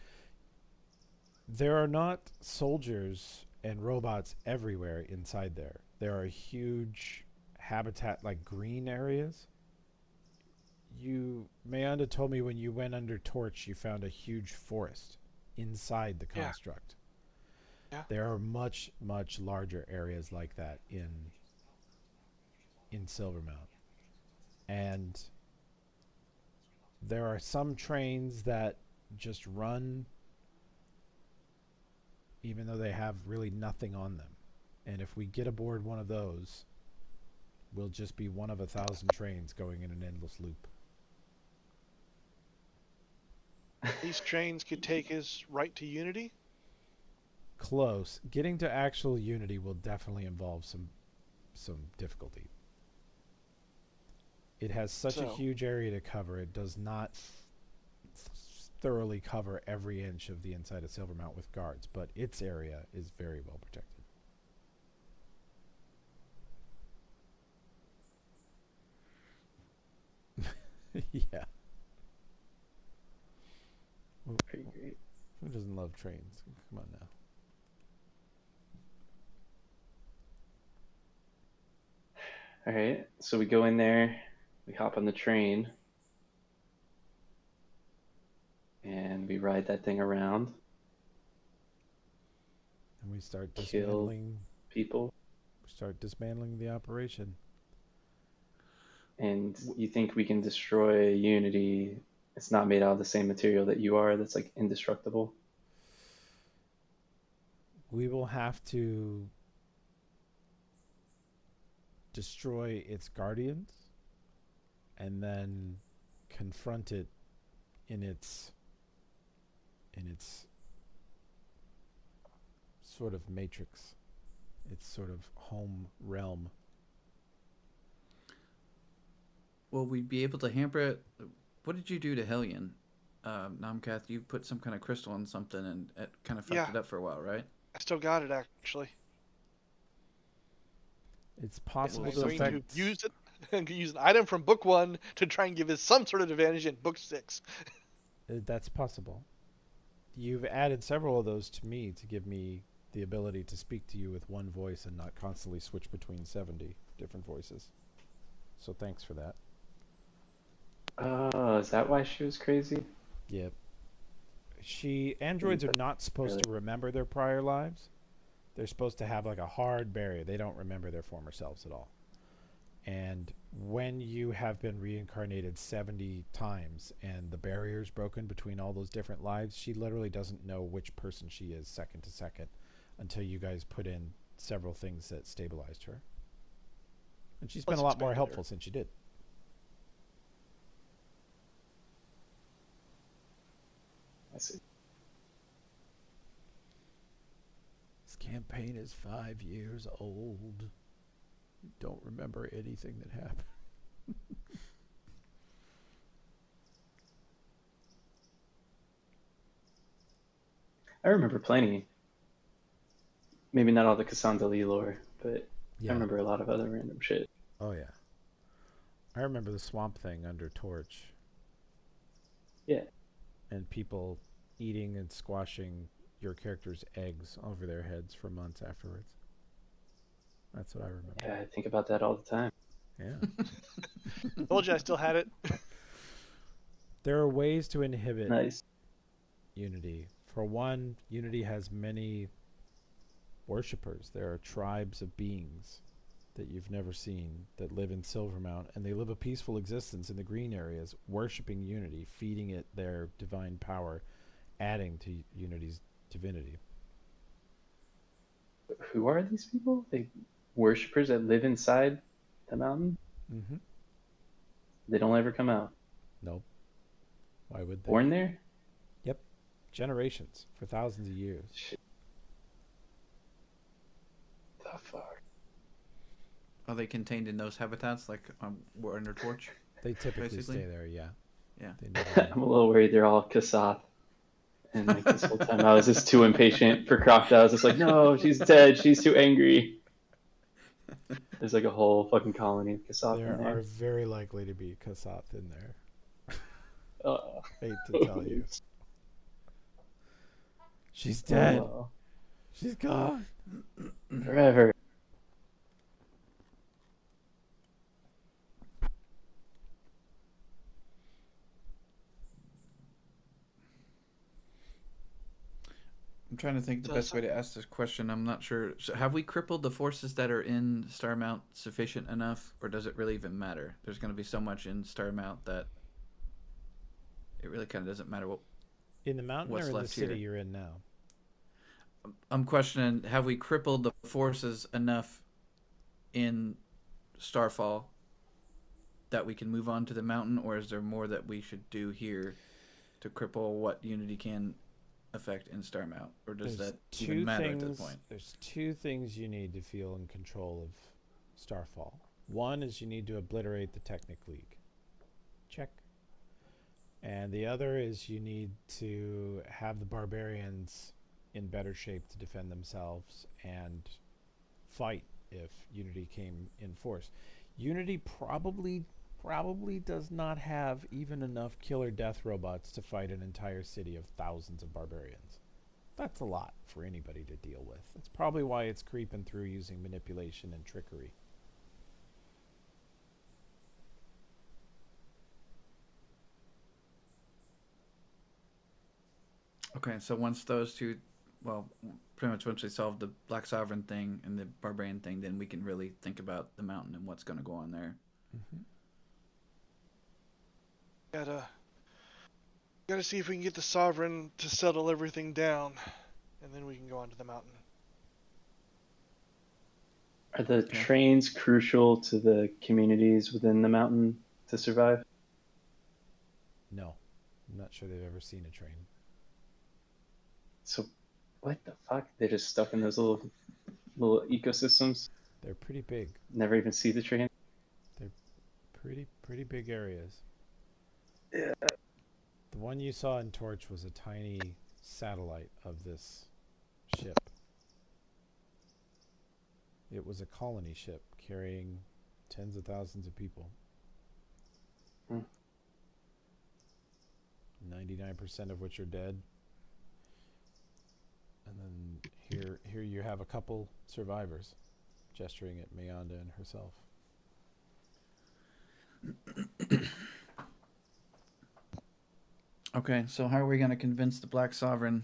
there are not soldiers and robots everywhere inside there. There are huge habitat like green areas. Mayanda told me when you went under torch you found a huge forest inside the Yeah, construct. yeah. There are much larger areas like that in Silvermount. And there are some trains that just run even though they have really nothing on them. And if we get aboard one of those, we'll just be one of 1,000 trains going in an endless loop. These trains could take us right to Unity. Close. Getting to actual Unity will definitely involve some difficulty. It has such a So, huge area to cover. It does not thoroughly cover every inch of the inside of Silvermount with guards, but its area is very well protected. Yeah. pretty great. Who doesn't love trains? Come on now. All right, so we go in there, we hop on the train, and we ride that thing around, And we start kill dismantling. people. Start dismantling the operation. And you think we can destroy Unity? It's not made out of the same material that you are. That's like indestructible. We will have to destroy its guardians and then confront it in its sort of matrix, its sort of home realm. Will we be able to hamper it? What did you do to Hellion? Namkath, you put some kind of crystal in something and it kind of fucked yeah, it up for a while, right? I still got it actually, It's and possible Well, I'm to going something. to affect. use it and use an item from book 1 to try and give us some sort of advantage in book 6. That's possible. You've added several of those to me to give me the ability to speak to you with one voice and not constantly switch between 70 different voices. So thanks for that. Oh, is that why she was crazy? Yep. Androids are That's not supposed really to remember their prior lives. They're supposed to have like a hard barrier. They don't remember their former selves at all. And when you have been reincarnated 70 times and the barrier's broken between all those different lives, she literally doesn't know which person she is second to second until you guys put in several things that stabilized her. And she's been Let's a lot more expand helpful her. since you did. I see. This campaign is 5 years old. You don't remember anything that happened. I remember plenty. Maybe not all the Cassandra Lee lore, but I Yeah. remember a lot of other random shit. Oh, yeah. I remember the swamp thing under Torch Yeah. and people eating and squashing your character's eggs over their heads for months afterwards. That's what I remember. Yeah, I think about that all the time. Yeah. Told you I still had it. There are ways to inhibit Nice. Unity. For one, Unity has many worshippers. There are tribes of beings that you've never seen that live in Silvermount, and they live a peaceful existence in the green areas, worshiping Unity, feeding it their divine power, adding to Unity's divinity. Who are these people? They worshippers that live inside the mountain? Mm-hmm. They don't ever come out. Nope. Why would they? Born there? Yep. Generations for thousands of years. Shit. The fuck? Are they contained in those habitats, like we're under torch? They typically Basically. stay there. Yeah. Yeah. They never I'm a little worried they're all Kasath. And like this whole time I was just too impatient for Crocodile. I was just like, no, she's dead. She's too angry. There's like a whole fucking colony of Kasath in There there. are very likely to be Kasath in there. Uh, Hate to tell you. She's dead. well, She's gone. forever. I'm trying to think the So- best way to ask this question. I'm not sure. So have we crippled the forces that are in Starmount sufficient enough, or does it really even matter? There's going to be so much in Starmount that it really kind of doesn't matter what. In the mountain What's or in the left city here? you're in now? I'm questioning: have we crippled the forces enough in Starfall that we can move on to the mountain, or is there more that we should do here to cripple what Unity can affect in Starmount, or does There's that even matter at this point? There's two things you need to feel in control of Starfall. One is you need to obliterate the Technic League. Check. And the other is you need to have the barbarians in better shape to defend themselves and fight if Unity came in force. Unity probably does not have even enough killer death robots to fight an entire city of thousands of barbarians. That's a lot for anybody to deal with. That's probably why it's creeping through using manipulation and trickery. Okay, so once those two, well, pretty much once we solve the Black Sovereign thing and the Barbarian thing, then we can really think about the mountain and what's going to go on there. Mm-hmm. Gotta see if we can get the Sovereign to settle everything down, and then we can go on to the mountain. Are the Okay. trains crucial to the communities within the mountain to survive? No. I'm not sure they've ever seen a train. So, what the fuck? They're just stuck in those little ecosystems. They're pretty big. Never even see the train. Pretty big areas. Yeah. The one you saw in Torch was a tiny satellite of this ship. It was a colony ship carrying tens of thousands of people. 99% of which are dead. And then here you have a couple survivors, gesturing at Mayanda and herself. Okay, so how are we going to convince the Black Sovereign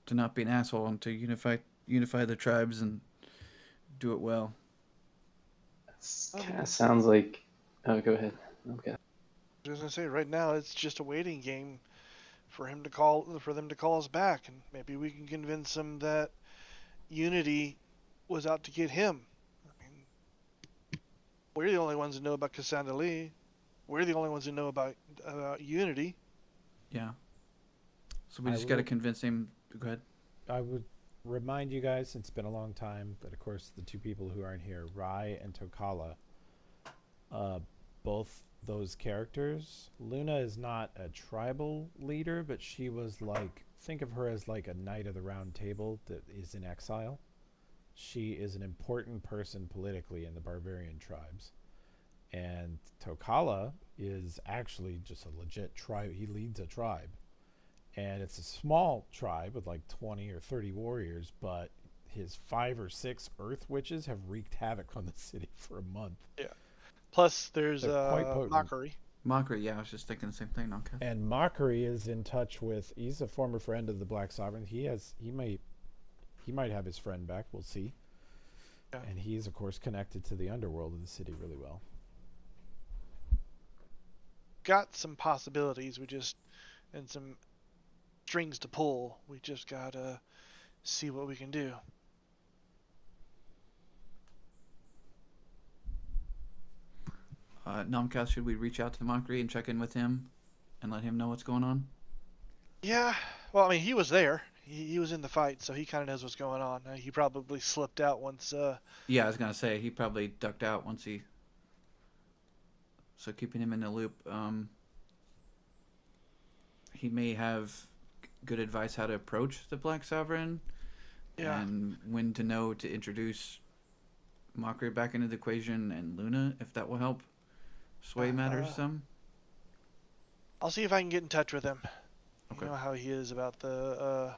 to not be an asshole and to unify the tribes and do it well? Kind of sounds like. Oh, go ahead. Okay. I was gonna say, right now it's just a waiting game for them to call us back, and maybe we can convince them that Unity was out to get him. I mean, we're the only ones who know about Cassandra Lee. We're the only ones who know about Unity. Yeah. So we I just got to will- convince him. Go ahead. I would remind you guys, it's been a long time, that of course the two people who aren't here, Rai and Tokala, both those characters, Luna is not a tribal leader, but she was like, think of her as like a knight of the round table that is in exile. She is an important person politically in the barbarian tribes. And Tokala is actually just a legit tribe. He leads a tribe. And it's a small tribe with like 20 or 30 warriors, but his 5 or 6 earth witches have wreaked havoc on the city for a month. Plus, there's They're quite potent. Mockery. Mockery, yeah, I was just thinking the same thing. Okay. And Mockery is in touch with, he's a former friend of the Black Sovereign. He might have his friend back, we'll see. Yeah. And he's, of course, connected to the underworld of the city really well. Got some possibilities. And some strings to pull. We just gotta see what we can do. Nomcast, should we reach out to Mockery and check in with him and let him know what's going on? Yeah. Well, I mean, he was there. He was in the fight, so he kind of knows what's going on. He probably slipped out once. Yeah, I was gonna say he probably ducked out once he. So keeping him in the loop. He may have good advice how to approach the Black Sovereign, Yeah. and when to know to introduce Mockery back into the equation and Luna, if that will help sway matters some. I'll see if I can get in touch with him. Okay. You know how he is about the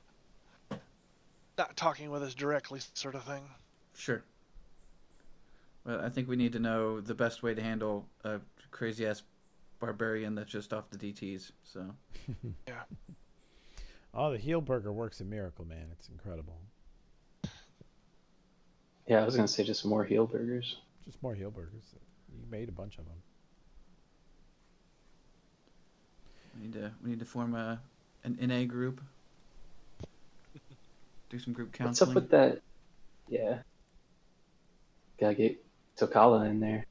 not talking with us directly sort of thing. Sure. Well, I think we need to know the best way to handle a crazy ass barbarian that's just off the DTs. So. Yeah. Oh, the heel burger works a miracle, man. It's incredible. Yeah, I was gonna say just more heel burgers. Just more heel burgers. You made a bunch of them. We need to form an NA group. Do some group What's counseling. up with that? Yeah. Gotta get Tokala in there.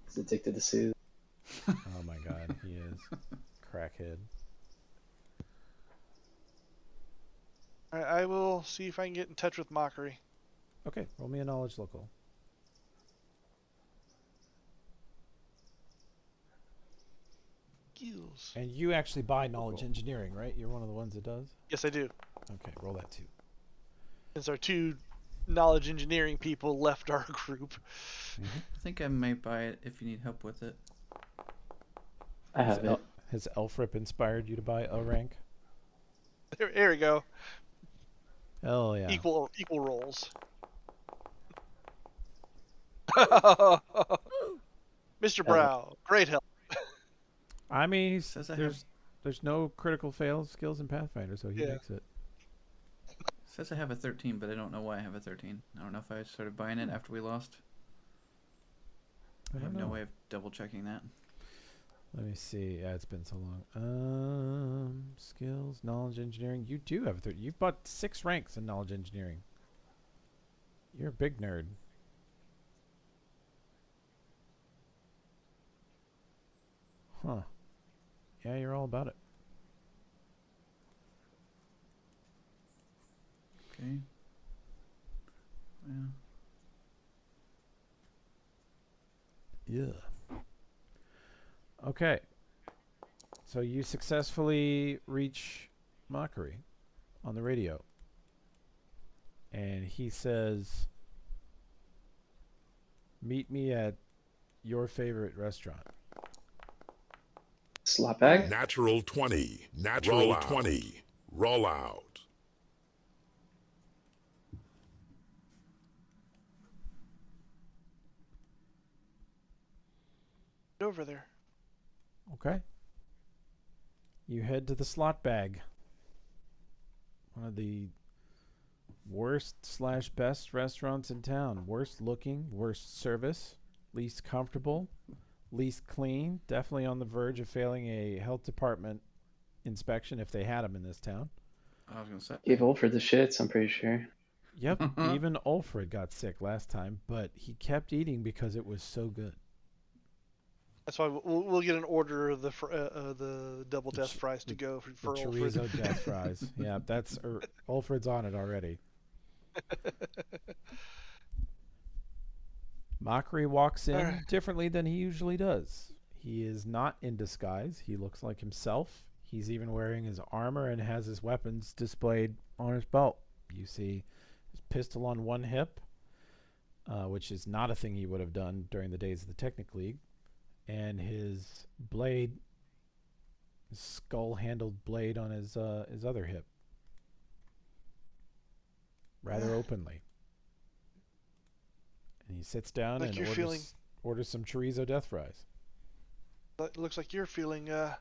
He's addicted to Soothe. Oh my god, he is. Crackhead. Alright, I will see if I can get in touch with Mockery. Okay, roll me a knowledge local. Skills. And you actually buy knowledge engineering, right? You're one of the ones that does? Yes, I do. Okay, roll that too. Since our two knowledge engineering people left our group. Mm-hmm. I think I may buy it if you need help with it. I have it. Has Elfrip inspired you to buy a rank? There we go. Hell yeah. Equal roles. Mr. Brow, great help. I mean, Says there's no critical fail skills in Pathfinder, so he makes it. Says I have a 13, but I don't know why I have a 13. I don't know if I started buying it after we lost. I have no way of double checking that. Let me see. Yeah, it's been so long. Skills, knowledge engineering. You do have a 13. You've bought 6 ranks in knowledge engineering. You're a big nerd. Huh. Yeah, you're all about it. Okay. Yeah. Yeah. Okay. So you successfully reach Mockery on the radio. And he says, meet me at your favorite restaurant. Slot bag? Natural 20. Natural 20. Roll out. Over there. Okay. You head to the slot bag. One of the worst/best restaurants in town. Worst looking, worst service, least comfortable, least clean. Definitely on the verge of failing a health department inspection if they had them in this town. I was gonna say. Gave Ulford the shits, I'm pretty sure. Yep. Even Ulfred got sick last time, but he kept eating because it was so good. That's why we'll get an order of the double death fries to go for the Ulfred. chorizo death fries. Yeah, that's Ulfred's on it already. Mockery walks in differently than he usually does. He is not in disguise. He looks like himself. He's even wearing his armor and has his weapons displayed on his belt. You see his pistol on one hip, which is not a thing he would have done during the days of the Technic League, and his blade, his skull-handled blade on his other hip, rather openly. And he sits down Like and orders some chorizo death fries. It looks like you're feeling a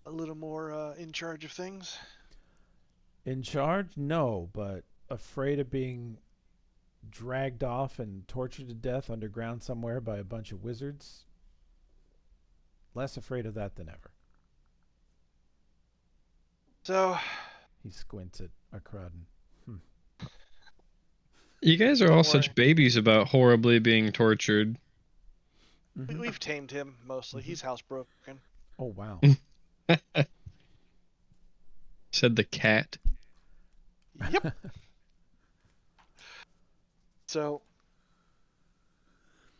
little more in charge of things. In charge? No, but afraid of being dragged off and tortured to death underground somewhere by a bunch of wizards. Less afraid of that than ever. So, He squints at Akradin. You guys are all don't such worry. babies about horribly being tortured. Mm-hmm. We've tamed him mostly. He's housebroken. Oh, wow. Said the cat. Yep. So,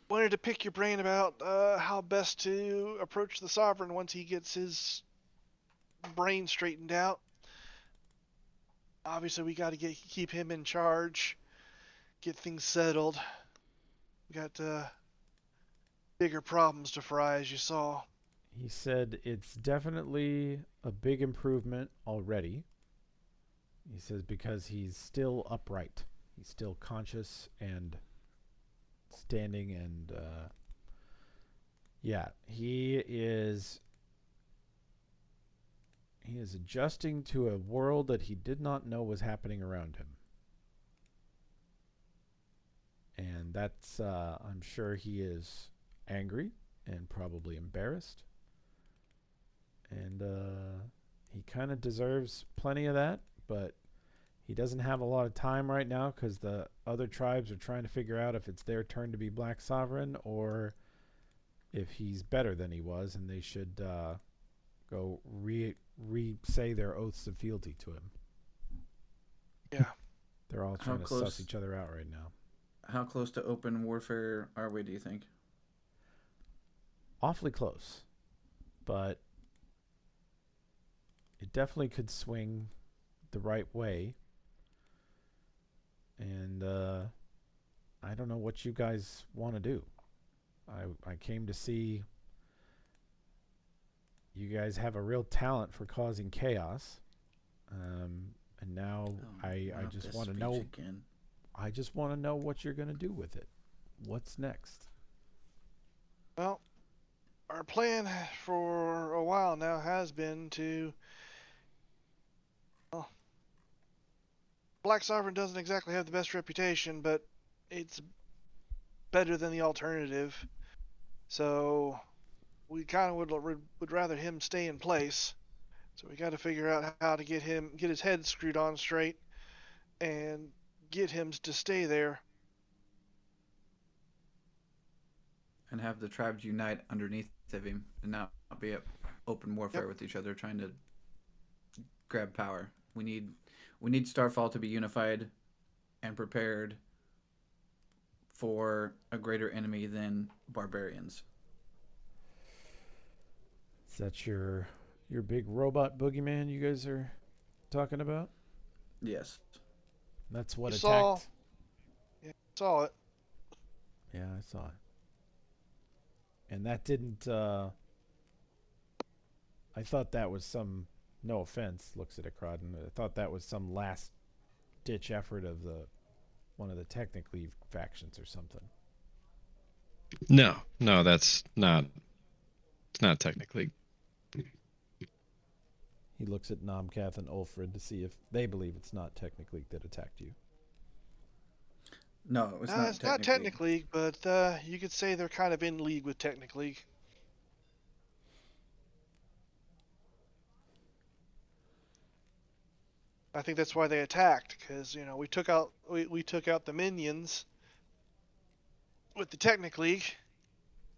wanted to pick your brain about how best to approach the Sovereign once he gets his brain straightened out. Obviously, we got to keep him in charge, get things settled. We got bigger problems to fry, as you saw. He said it's definitely a big improvement already. He says because he's still upright. He's still conscious and standing and yeah, he is adjusting to a world that he did not know was happening around him. And that's I'm sure he is angry and probably embarrassed. And he kind of deserves plenty of that, but he doesn't have a lot of time right now because the other tribes are trying to figure out if it's their turn to be Black Sovereign or if he's better than he was, and they should go say their oaths of fealty to him. Yeah. They're all How trying to suss close? each other out right now. How close to open warfare are we? Do you think? Awfully close, but it definitely could swing the right way. And I don't know what you guys want to do. I came to see you guys have a real talent for causing chaos. And now I Not just this want to speech know. again. I just want to know what you're going to do with it. What's next? Well, our plan for a while now has been to. Well, Black Sovereign doesn't exactly have the best reputation, but it's better than the alternative. So we kind of would rather him stay in place. So we got to figure out how to get his head screwed on straight, and get him to stay there. And have the tribes unite underneath of him and not be at open Yep. warfare with each other trying to grab power. We need Starfall to be unified and prepared for a greater enemy than barbarians. Is that your big robot boogeyman you guys are talking about? Yes. That's what You saw, attacked. yeah, saw it. Yeah, I saw it. And that didn't. I thought that was some. No offense, looks at Akradin. I thought that was some last ditch effort of the one of the technically factions or something. No, no, that's not. It's not technically. He looks at Nomcath and Ulfred to see if they believe it's not technically that attacked you. No, it's not It's not technically. Technic but you could say they're kind of in league with Technic League. I think that's why they attacked, because we took out the minions with the Technic League,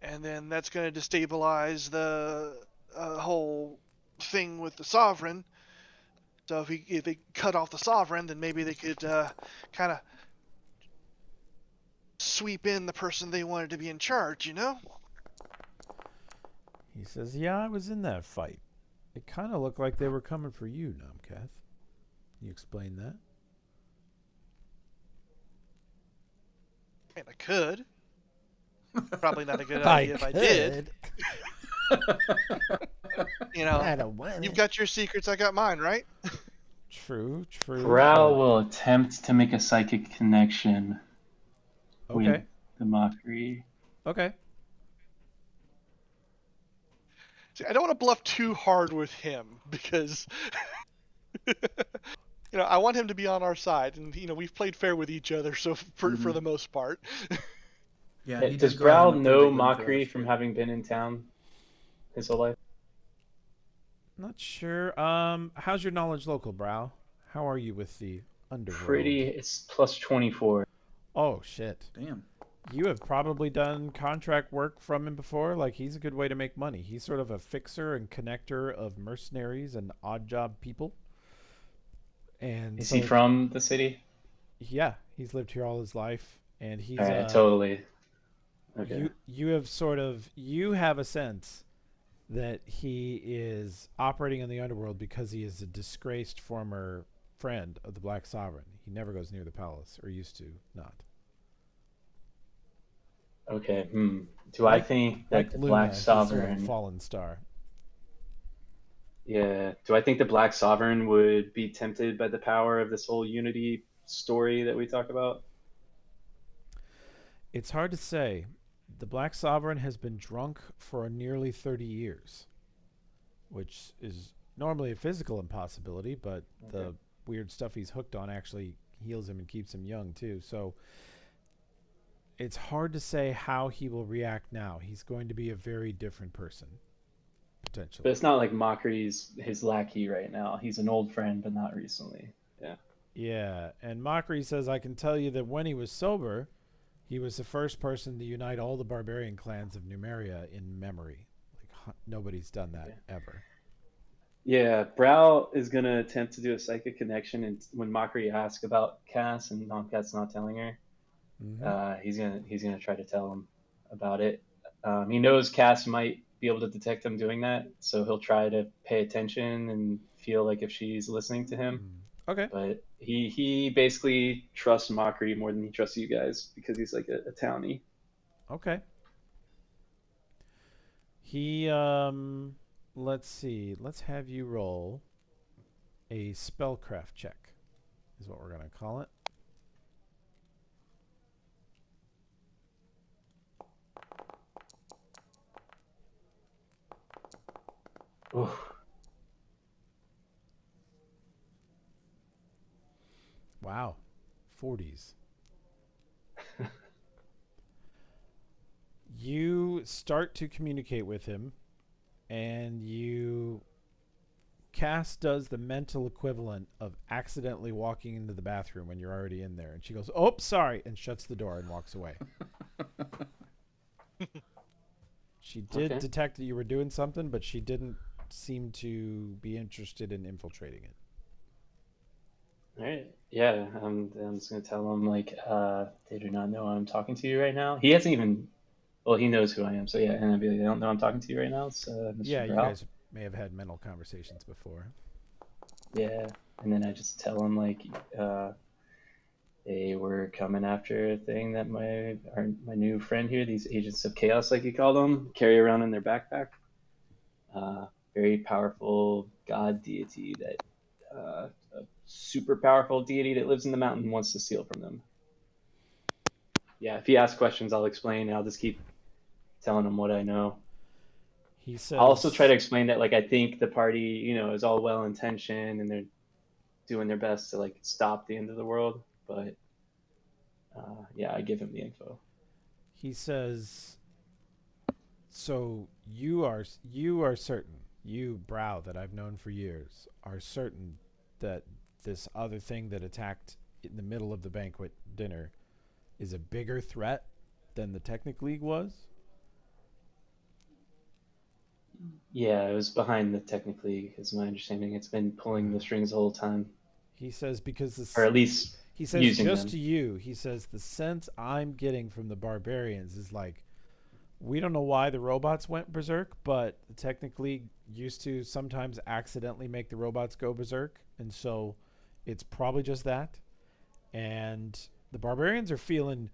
and then that's going to destabilize the whole thing with the Sovereign. So if they cut off the Sovereign, then maybe they could kind of sweep in the person they wanted to be in charge. He says, "Yeah, I was in that fight. It kind of looked like they were coming for you, Nomcath. Can you explain that?" And I could. Probably not a good I idea if I did. could. You I don't want you've it. got your secrets, I got mine, right? True, Prowl but will attempt to make a psychic connection with okay, the mockery. okay. See, I don't want to bluff too hard with him because I want him to be on our side, and we've played fair with each other, so for Mm-hmm. the most part. Yeah, he Does did go out Brow on a pretty know big limb for Mockery us from too. having been in town his whole life? Not sure. How's your knowledge local, Brow? How are you with the underworld? Pretty. It's plus 24. Oh shit. Damn. You have probably done contract work from him before. Like, he's a good way to make money. He's sort of a fixer and connector of mercenaries and odd job people. And Is he so, from the city? yeah, he's lived here all his life, and All he's right, totally. Okay. you have sort of you have a sense that he is operating in the underworld because he is a disgraced former friend of the Black Sovereign. He never goes near the palace, or used to not. Okay. Hmm. Do I Like think that like the Black Luna, his sort of Sovereign, fallen star. yeah, do I think the Black Sovereign would be tempted by the power of this whole Unity story that we talk about? It's hard to say. The Black Sovereign has been drunk for nearly 30 years, which is normally a physical impossibility, but Okay. the weird stuff he's hooked on actually heals him and keeps him young too. So it's hard to say how he will react now. He's going to be a very different person, But potentially. it's not like Mockery's his lackey right now. He's an old friend, but not recently. Yeah. Yeah, and Mockery says, I can tell you that when he was sober, he was the first person to unite all the barbarian clans of Numeria in memory. Like, nobody's done that Okay. ever. Yeah, Brow is gonna attempt to do a psychic connection, and when Mockery asks about Cass and Nomcat's not telling her, Mm-hmm. he's gonna try to tell him about it. He knows Cass might be able to detect him doing that, so he'll try to pay attention and feel like if she's listening to him. Mm. Okay. But he basically trusts Mockery more than he trusts you guys because he's like a townie. Okay. He let's see. Let's have you roll a spellcraft check. Is what we're gonna call it. Oof. Wow. 40s. You start to communicate with him, and you Cass does the mental equivalent of accidentally walking into the bathroom when you're already in there, and she goes, "Oh, sorry," and shuts the door and walks away. She did Okay. detect that you were doing something, but she didn't seem to be interested in infiltrating it. All right. Yeah, I'm just gonna tell him like they do not know I'm talking to you right now. He hasn't even. Well, he knows who I am, so yeah, and I'd be like, they don't know I'm talking to you right now. It's Mr. Yeah, you Brow. guys may have had mental conversations before. Yeah, and then I just tell him like they were coming after a thing that my new friend here, these agents of chaos, like you call them, carry around in their backpack. Uh, Very powerful god deity that a super powerful deity that lives in the mountain wants to steal from them. Yeah, if he asks questions, I'll explain. I'll just keep telling him what I know. He I'll also try to says explain that like I think the party, is all well intentioned and they're doing their best to like stop the end of the world, but yeah, I give him the info. he says so you are certain, you Brow that I've known for years, are certain that this other thing that attacked in the middle of the banquet dinner is a bigger threat than the Technic League was? Yeah, it was behind the technically, is my understanding. It's been pulling the strings the whole time, He says because or this at least he says using just them. to you, he says the sense I'm getting from the barbarians is like, we don't know why the robots went berserk, but technically used to sometimes accidentally make the robots go berserk, and so it's probably just that. And the barbarians are feeling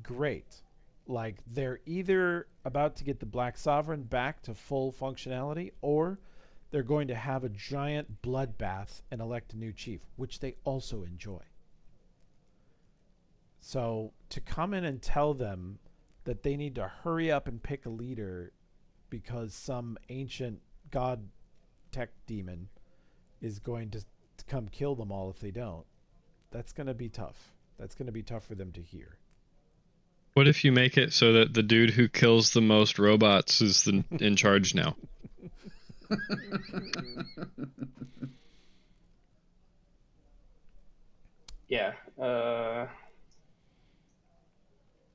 great. Like, they're either about to get the Black Sovereign back to full functionality, or they're going to have a giant bloodbath and elect a new chief, which they also enjoy. So to come in and tell them that they need to hurry up and pick a leader because some ancient god tech demon is going to to come kill them all if they don't. That's going to be tough. That's going to be tough for them to hear. What if you make it so that the dude who kills the most robots is in charge now? Yeah.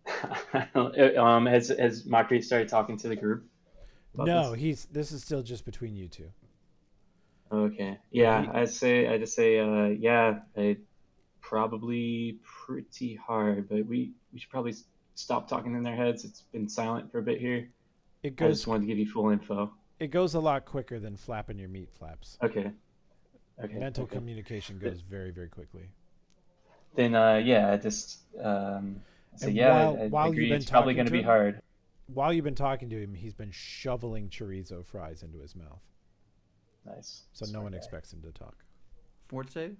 Has Mockery started talking to the group about No, this? this is still just between you two. Okay. But Yeah, I just say, yeah, probably pretty hard, but we should probably stop talking in their heads. It's been silent for a bit here. it I goes just wanted to give you full info. it goes a lot quicker than flapping your meat flaps. Okay. Okay. Mental Okay. communication goes very, very quickly. Then, yeah, I just so And yeah, while I while you've agree. been It's probably talking going to to be him, hard. he's been shoveling chorizo fries into his mouth. Nice. So no Smart one guy. expects him to talk. Fort save?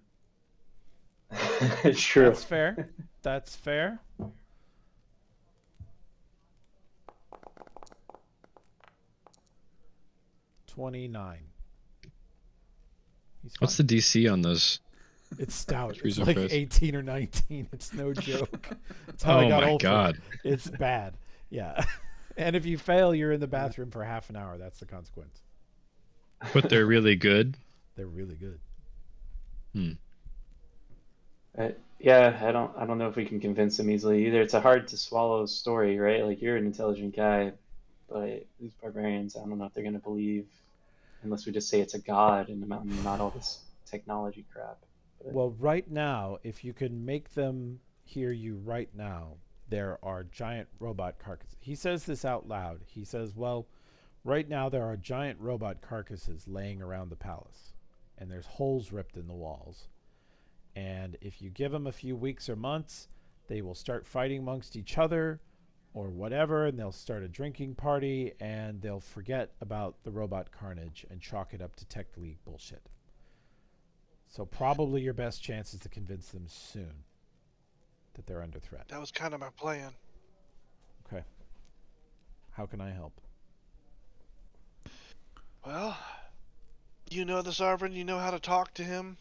True. That's fair. That's fair. $29. He's fine. What's the DC on those? It's stout. It's Chorizo like fries? 18 or 19. It's no joke. It's how I Oh got my Ulfred. god. It's bad. Yeah. And if you fail, you're in the bathroom for half an hour. That's the consequence. But they're really good. They're really good. Yeah, I don't know if we can convince him easily either. It's a hard to swallow story, right? Like you're an intelligent guy, but these barbarians, I don't know if they're gonna believe unless we just say it's a god and not all this technology crap. But Well, right now, if you can make them hear you right now, there are giant robot carcasses. He says this out loud. He says, well, right now there are giant robot carcasses laying around the palace, and there's holes ripped in the walls. And if you give them a few weeks or months, they will start fighting amongst each other or whatever, and they'll start a drinking party, and they'll forget about the robot carnage and chalk it up to tech league bullshit. So probably your best chance is to convince them soon that they're under threat. That was kind of my plan. Okay. How can I help? Well, you know the Sovereign, you know how to talk to him.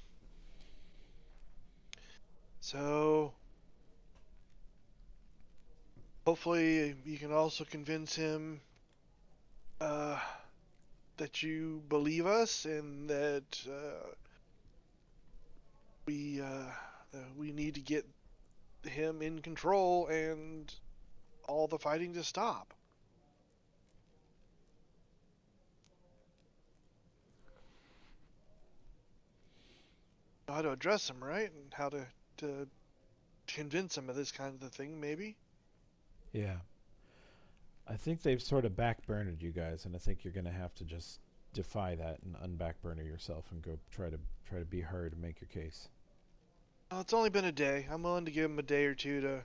So, hopefully you can also convince him that you believe us and that we need to get him in control and all the fighting to stop. Know how to address him, right? And how to convince him of this kind of thing, maybe. Yeah. I think they've sort of backburnered you guys, and I think you're going to have to just defy that and unbackburner yourself and go try to be heard and make your case. Well, it's only been a day. I'm willing to give him a day or two to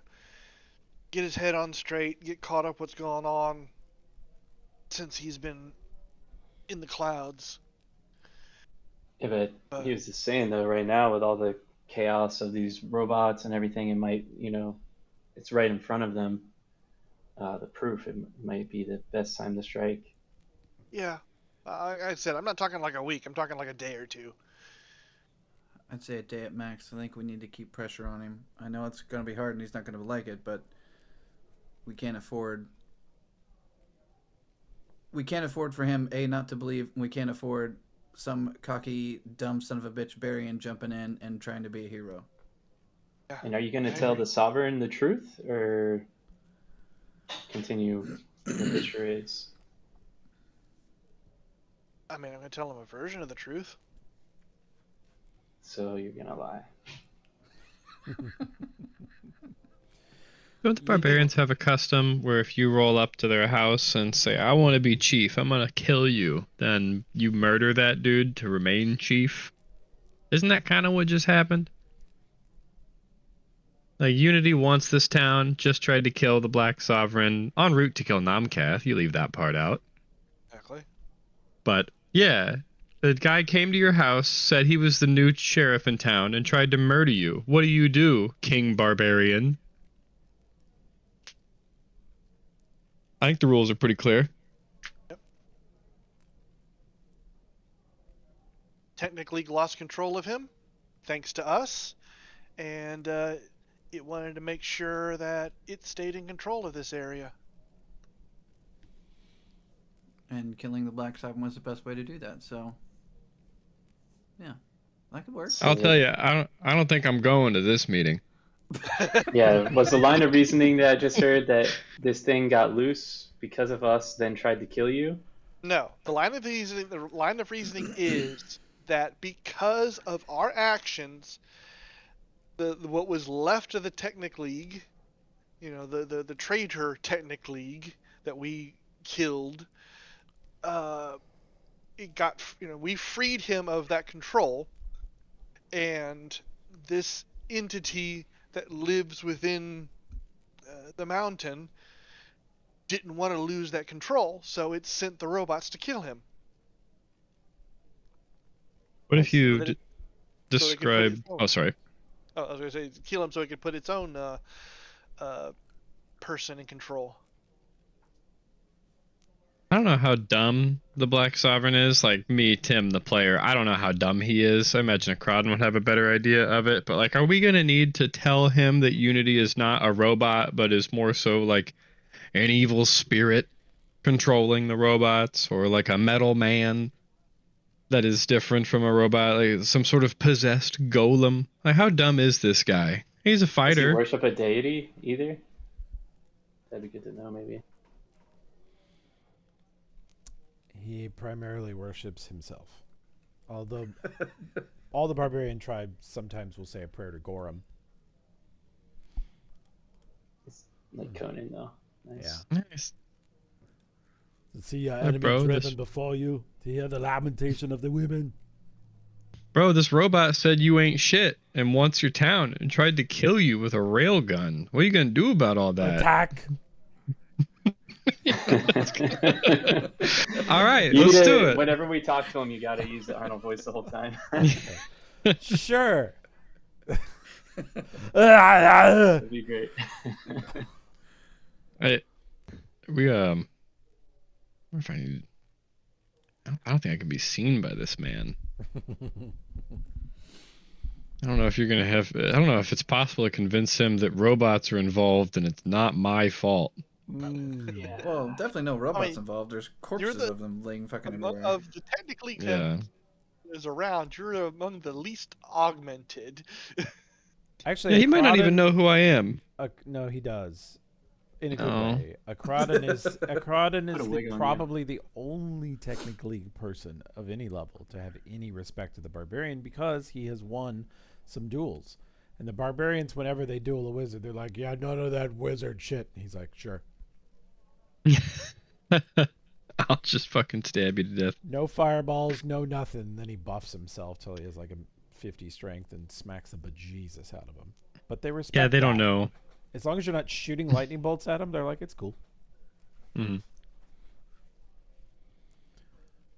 get his head on straight, get caught up what's going on since he's been in the clouds. yeah, but he was just saying though, right now with all the chaos of these robots and everything, it might, it's right in front of them. The proof, it might be the best time to strike. Yeah. I said, I'm not talking like a week. I'm talking like a day or two. I'd say a day at max. I think we need to keep pressure on him. I know it's going to be hard and he's not going to like it, but we can't afford for him not to believe. We can't afford some cocky dumb son of a bitch Barian jumping in and trying to be a hero. Yeah, And are you going to I tell agree. the sovereign the truth or continue with the charades? I mean, I'm going to tell him a version of the truth. So you're going to lie. Don't the barbarians have a custom where if you roll up to their house and say, I want to be chief, I'm going to kill you, then you murder that dude to remain chief? Isn't that kind of what just happened? Like, Unity wants this town, just tried to kill the Black Sovereign, en route to kill Namkath, you leave that part out. Exactly. But, yeah, the guy came to your house, said he was the new sheriff in town, and tried to murder you. What do, King Barbarian? I think the rules are pretty clear. Yep. Technically lost control of him, thanks to us, and it wanted to make sure that it stayed in control of this area. And killing the Black Sovereign was the best way to do that. So, yeah, that could work. So I'll tell you, I don't think I'm going to this meeting. yeah, was the line of reasoning that I just heard that this thing got loose because of us, then tried to kill you? No, the line of reasoning is that because of our actions, the what was left of the Technic League, the traitor Technic League that we killed, uh, it got we freed him of that control, and this entity that lives within the mountain didn't want to lose that control, so it sent the robots to kill him. What I if you see. So they could put describe? its own. Oh, sorry. Oh, I was gonna say kill him so it could put its own uh, person in control. I don't know how dumb the Black Sovereign is. Like me, Tim, the player, I don't know how dumb he is. I imagine a Crodden would have a better idea of it. But like, are we gonna need to tell him that Unity is not a robot, but is more so like an evil spirit controlling the robots, or like a metal man that is different from a robot, like some sort of possessed golem? Like, how dumb is this guy? He's a Does he fighter. worship a deity either? That'd be good to know, maybe. He primarily worships himself. Although all the barbarian tribes sometimes will say a prayer to Gorum. It's like Conan, though. Nice. Nice. See your Hey, enemy bro, driven this before you, to hear the lamentation of the women. Bro, this robot said you ain't shit and wants your town and tried to kill you with a railgun. What are you gonna do about all that? Attack! All right, You need let's do to, it. whenever we talk to him, you gotta use the Arnold voice the whole time. Sure. That'd be great. We what if I don't think I can be seen by this man. I don't know if you're gonna have. I don't know if it's possible to convince him that robots are involved and it's not my fault. Yeah. Well, definitely no robots mean, involved. There's You're corpses the of them laying fucking among, everywhere. of the technically that Yeah. is around. You're among the least augmented. Actually, Yeah, a he might not even Crawdon. know who I am. No, he does. In a good Oh. way. A Crawdon Put a is wig on you. probably the only technically person of any level to have any respect to the barbarian because he has won some duels. And the barbarians, whenever they duel a wizard, they're like, "Yeah, none of that wizard shit." And he's like, "Sure." I'll just fucking stab you to death. No fireballs, no nothing. Then he buffs himself till he has like a 50 strength and smacks the bejesus out of him. But they respect Yeah, they don't that. know. As long as you're not shooting lightning bolts at them, they're like, it's cool. Mhm.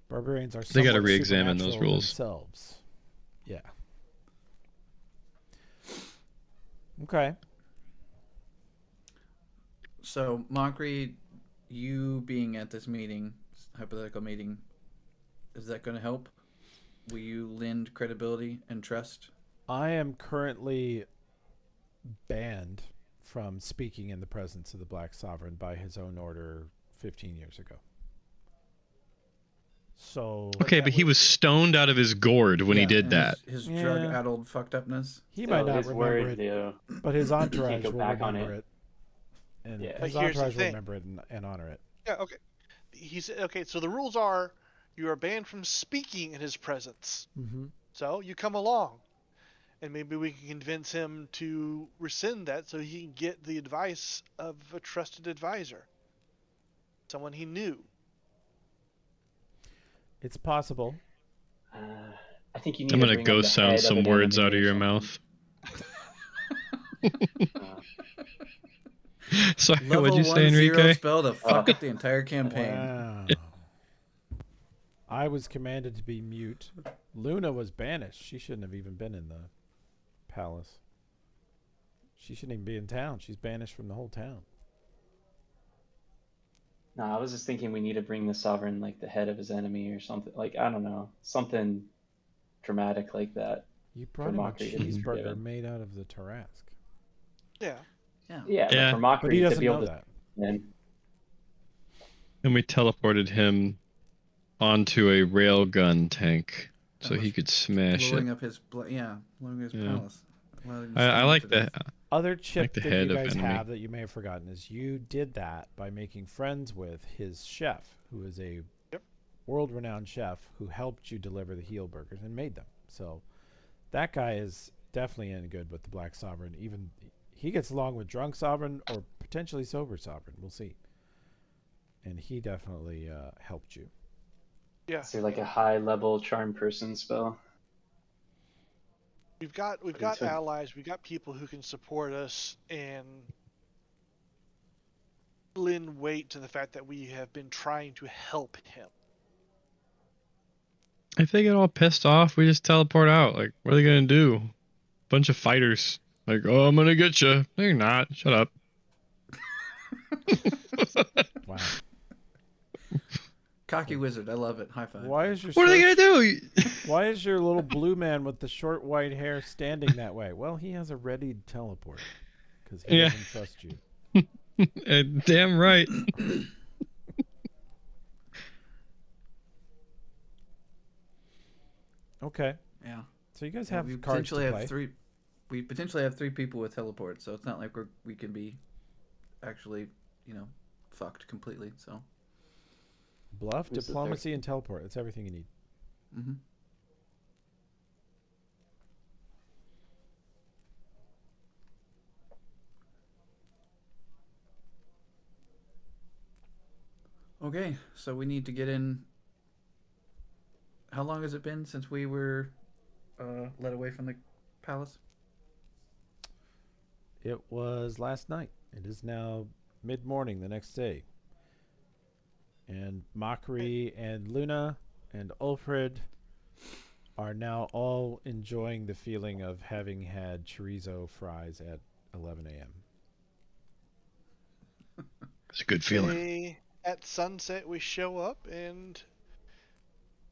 Barbarians are They got to somewhat re-examine those supernatural rules. themselves. Yeah. Okay. So, Mockery, you being at this meeting, hypothetical meeting, is that going to help? Will you lend credibility and trust? I am currently banned from speaking in the presence of the Black Sovereign by his own order 15 years ago. So Okay, but he was stoned out of his gourd when he did and that. His Yeah. drug-addled fucked upness. he So might not his remember word, it, though, but his you can't entourage go will back on remember it. it. And Yeah. But his here's the entourage will thing. remember it and honor it. Yeah, okay. He said, okay, so the rules are you are banned from speaking in his presence. Mm-hmm. So you come along, and maybe we can convince him to rescind that so he can get the advice of a trusted advisor, someone he knew. It's possible. I think you need I'm to gonna bring up the ghost sound head of some an words enemy out of or your something. mouth. Uh, Sorry, Level what'd you say, 1-0 Enrique? spell to fuck up the entire campaign. Wow. I was commanded to be mute. Luna was banished. She shouldn't have even been in the palace. She shouldn't even be in town. She's banished from the whole town. no, I was just thinking we need to bring the sovereign like the head of his enemy or something. Like, I don't know, something dramatic like that. You for brought him a Mockery to be cheeseburger forgiven. made out of the Tarrasque. Yeah. Yeah. Yeah, but Yeah. for But Mockery he to doesn't be able know to that. and And we teleported him onto a railgun tank so That he was could smash it. blowing up his Yeah. palace. Allowed him to I steam it like to the death. Other like chip the that you head of guys enemy. have that you may have forgotten is you did that by making friends with his chef, who is a Yep. world-renowned chef who helped you deliver the heel burgers and made them. So that guy is definitely in good with the Black Sovereign. Even he gets along with drunk Sovereign or potentially sober Sovereign. We'll see. And he definitely helped you. Yeah. is there like a high level charm person spell? We've got Put into it. allies. We've got people who can support us and lend weight to the fact that we have been trying to help him. If they get all pissed off, we just teleport out. Like, what are they gonna do? Bunch of fighters. Like, oh, I'm gonna get you. No, you're not. Shut up. Wow. Cocky wizard. I love it. High five. Why is your What are they gonna do? Why is your little blue man with the short white hair standing that way? Well, he has a ready teleport because he Yeah. doesn't trust you. Damn right. Okay. Yeah. So you guys Yeah, have we cards to potentially play. have three. We potentially have 3 people with teleports, so it's not like we can be actually, fucked completely. So. Bluff, Who's the diplomacy, and teleport. That's everything you need. Mm-hmm. Okay, so we need to get in. How long has it been since we were led away from the palace? It was last night. It is now mid-morning the next day. And Mockery and Luna and Ulfred are now all enjoying the feeling of having had chorizo fries at 11 a.m. It's a good feeling. At sunset, we show up and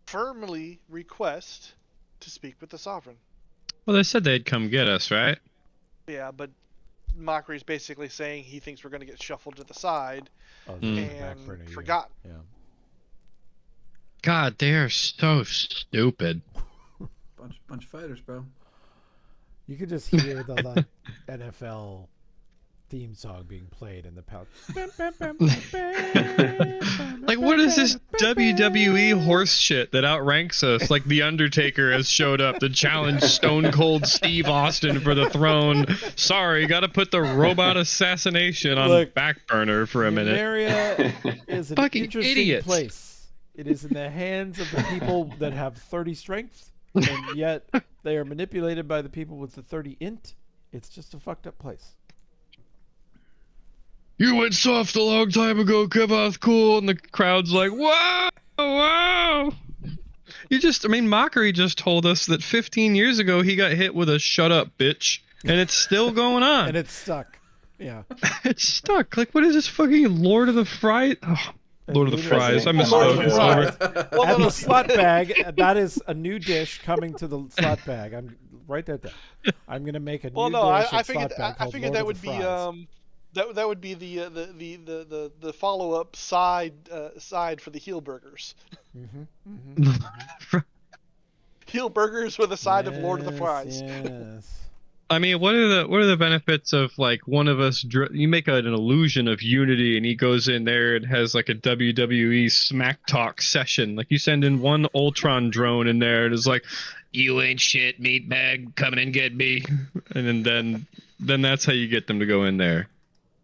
firmly request to speak with the Sovereign. Well, they said they'd come get us, right? Yeah, but Mockery's basically saying he thinks we're going to get shuffled to the side Oh, and forgotten. Yeah. God, they are so stupid. Bunch of fighters, bro. You could just hear the like NFL theme song being played in the pouch. Like, what is this WWE horse shit that outranks us? Like, The Undertaker has showed up to challenge Stone Cold Steve Austin for the throne. Sorry, gotta put the robot assassination on Look, back burner for a minute. Numeria is an Fucking interesting idiots. place. It is in the hands of the people that have 30 strength, and yet they are manipulated by the people with the 30 int. It's just a fucked up place. You went soft a long time ago, Kevoth cool, and the crowd's like, wow, wow. Mockery just told us that 15 years ago he got hit with a shut up, bitch, and it's still going on. And it's stuck. Yeah. It's stuck. Like, what is this fucking Lord of the Fries? Oh, Lord of the Fries. I President misspoke. It's Fries. over. At the slot bag, that is a new dish coming to the slot bag. I'm write that down. I'm gonna make a new dish I at figured slot bag I called figured Lord that of would the be Fries. that would be the follow up side for the heel burgers. Heel burgers with a side of Lord of the Fries. Yes. I mean, what are the benefits of like one of us? You make an illusion of unity, and he goes in there and has like a WWE smack talk session. Like you send in one Ultron drone in there, and it's like, "You ain't shit, meatbag, come and get me," and then that's how you get them to go in there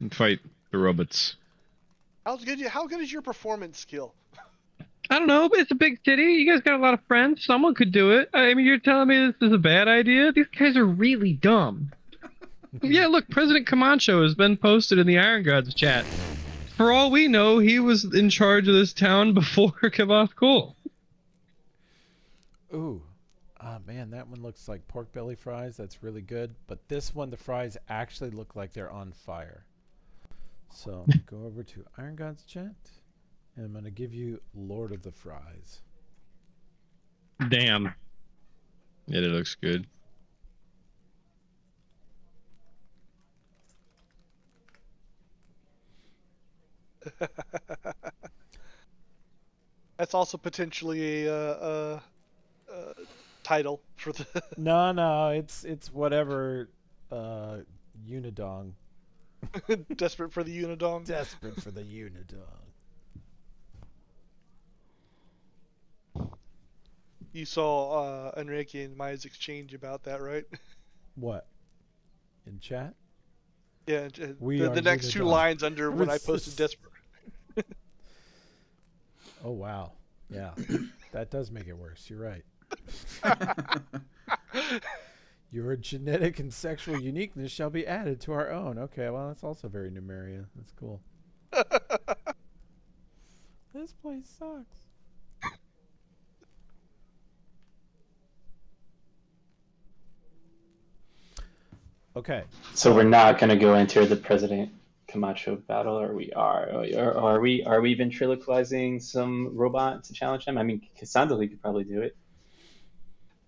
and fight the robots. How good is your performance skill? I don't know, but it's a big city. You guys got a lot of friends. Someone could do it. I mean, you're telling me this is a bad idea? These guys are really dumb. Yeah, look, President Camacho has been posted in the Iron Gods chat. For all we know, he was in charge of this town before Kavath Cool. Ooh. Ah, man, that one looks like pork belly fries. That's really good. But this one, the fries actually look like they're on fire. So go over to Iron Gods chat, and I'm going to give you Lord of the Fries. Damn. Yeah, that looks good. That's also potentially a title for the. No, it's whatever. Unidong. Desperate for the Unidong. Desperate for the Unidong. You saw Enrique and Maya's exchange about that, right? What? In chat? Yeah, We are the next two Unidong. lines under when I posted desperate. Oh wow. Yeah. That does make it worse. You're right. Your genetic and sexual uniqueness shall be added to our own. Okay, well that's also very Numeria. That's cool. This place sucks. Okay. So we're not going to go into the President Camacho battle, or we are? Or are we ventriloquizing some robot to challenge him? I mean, Cassandra could probably do it.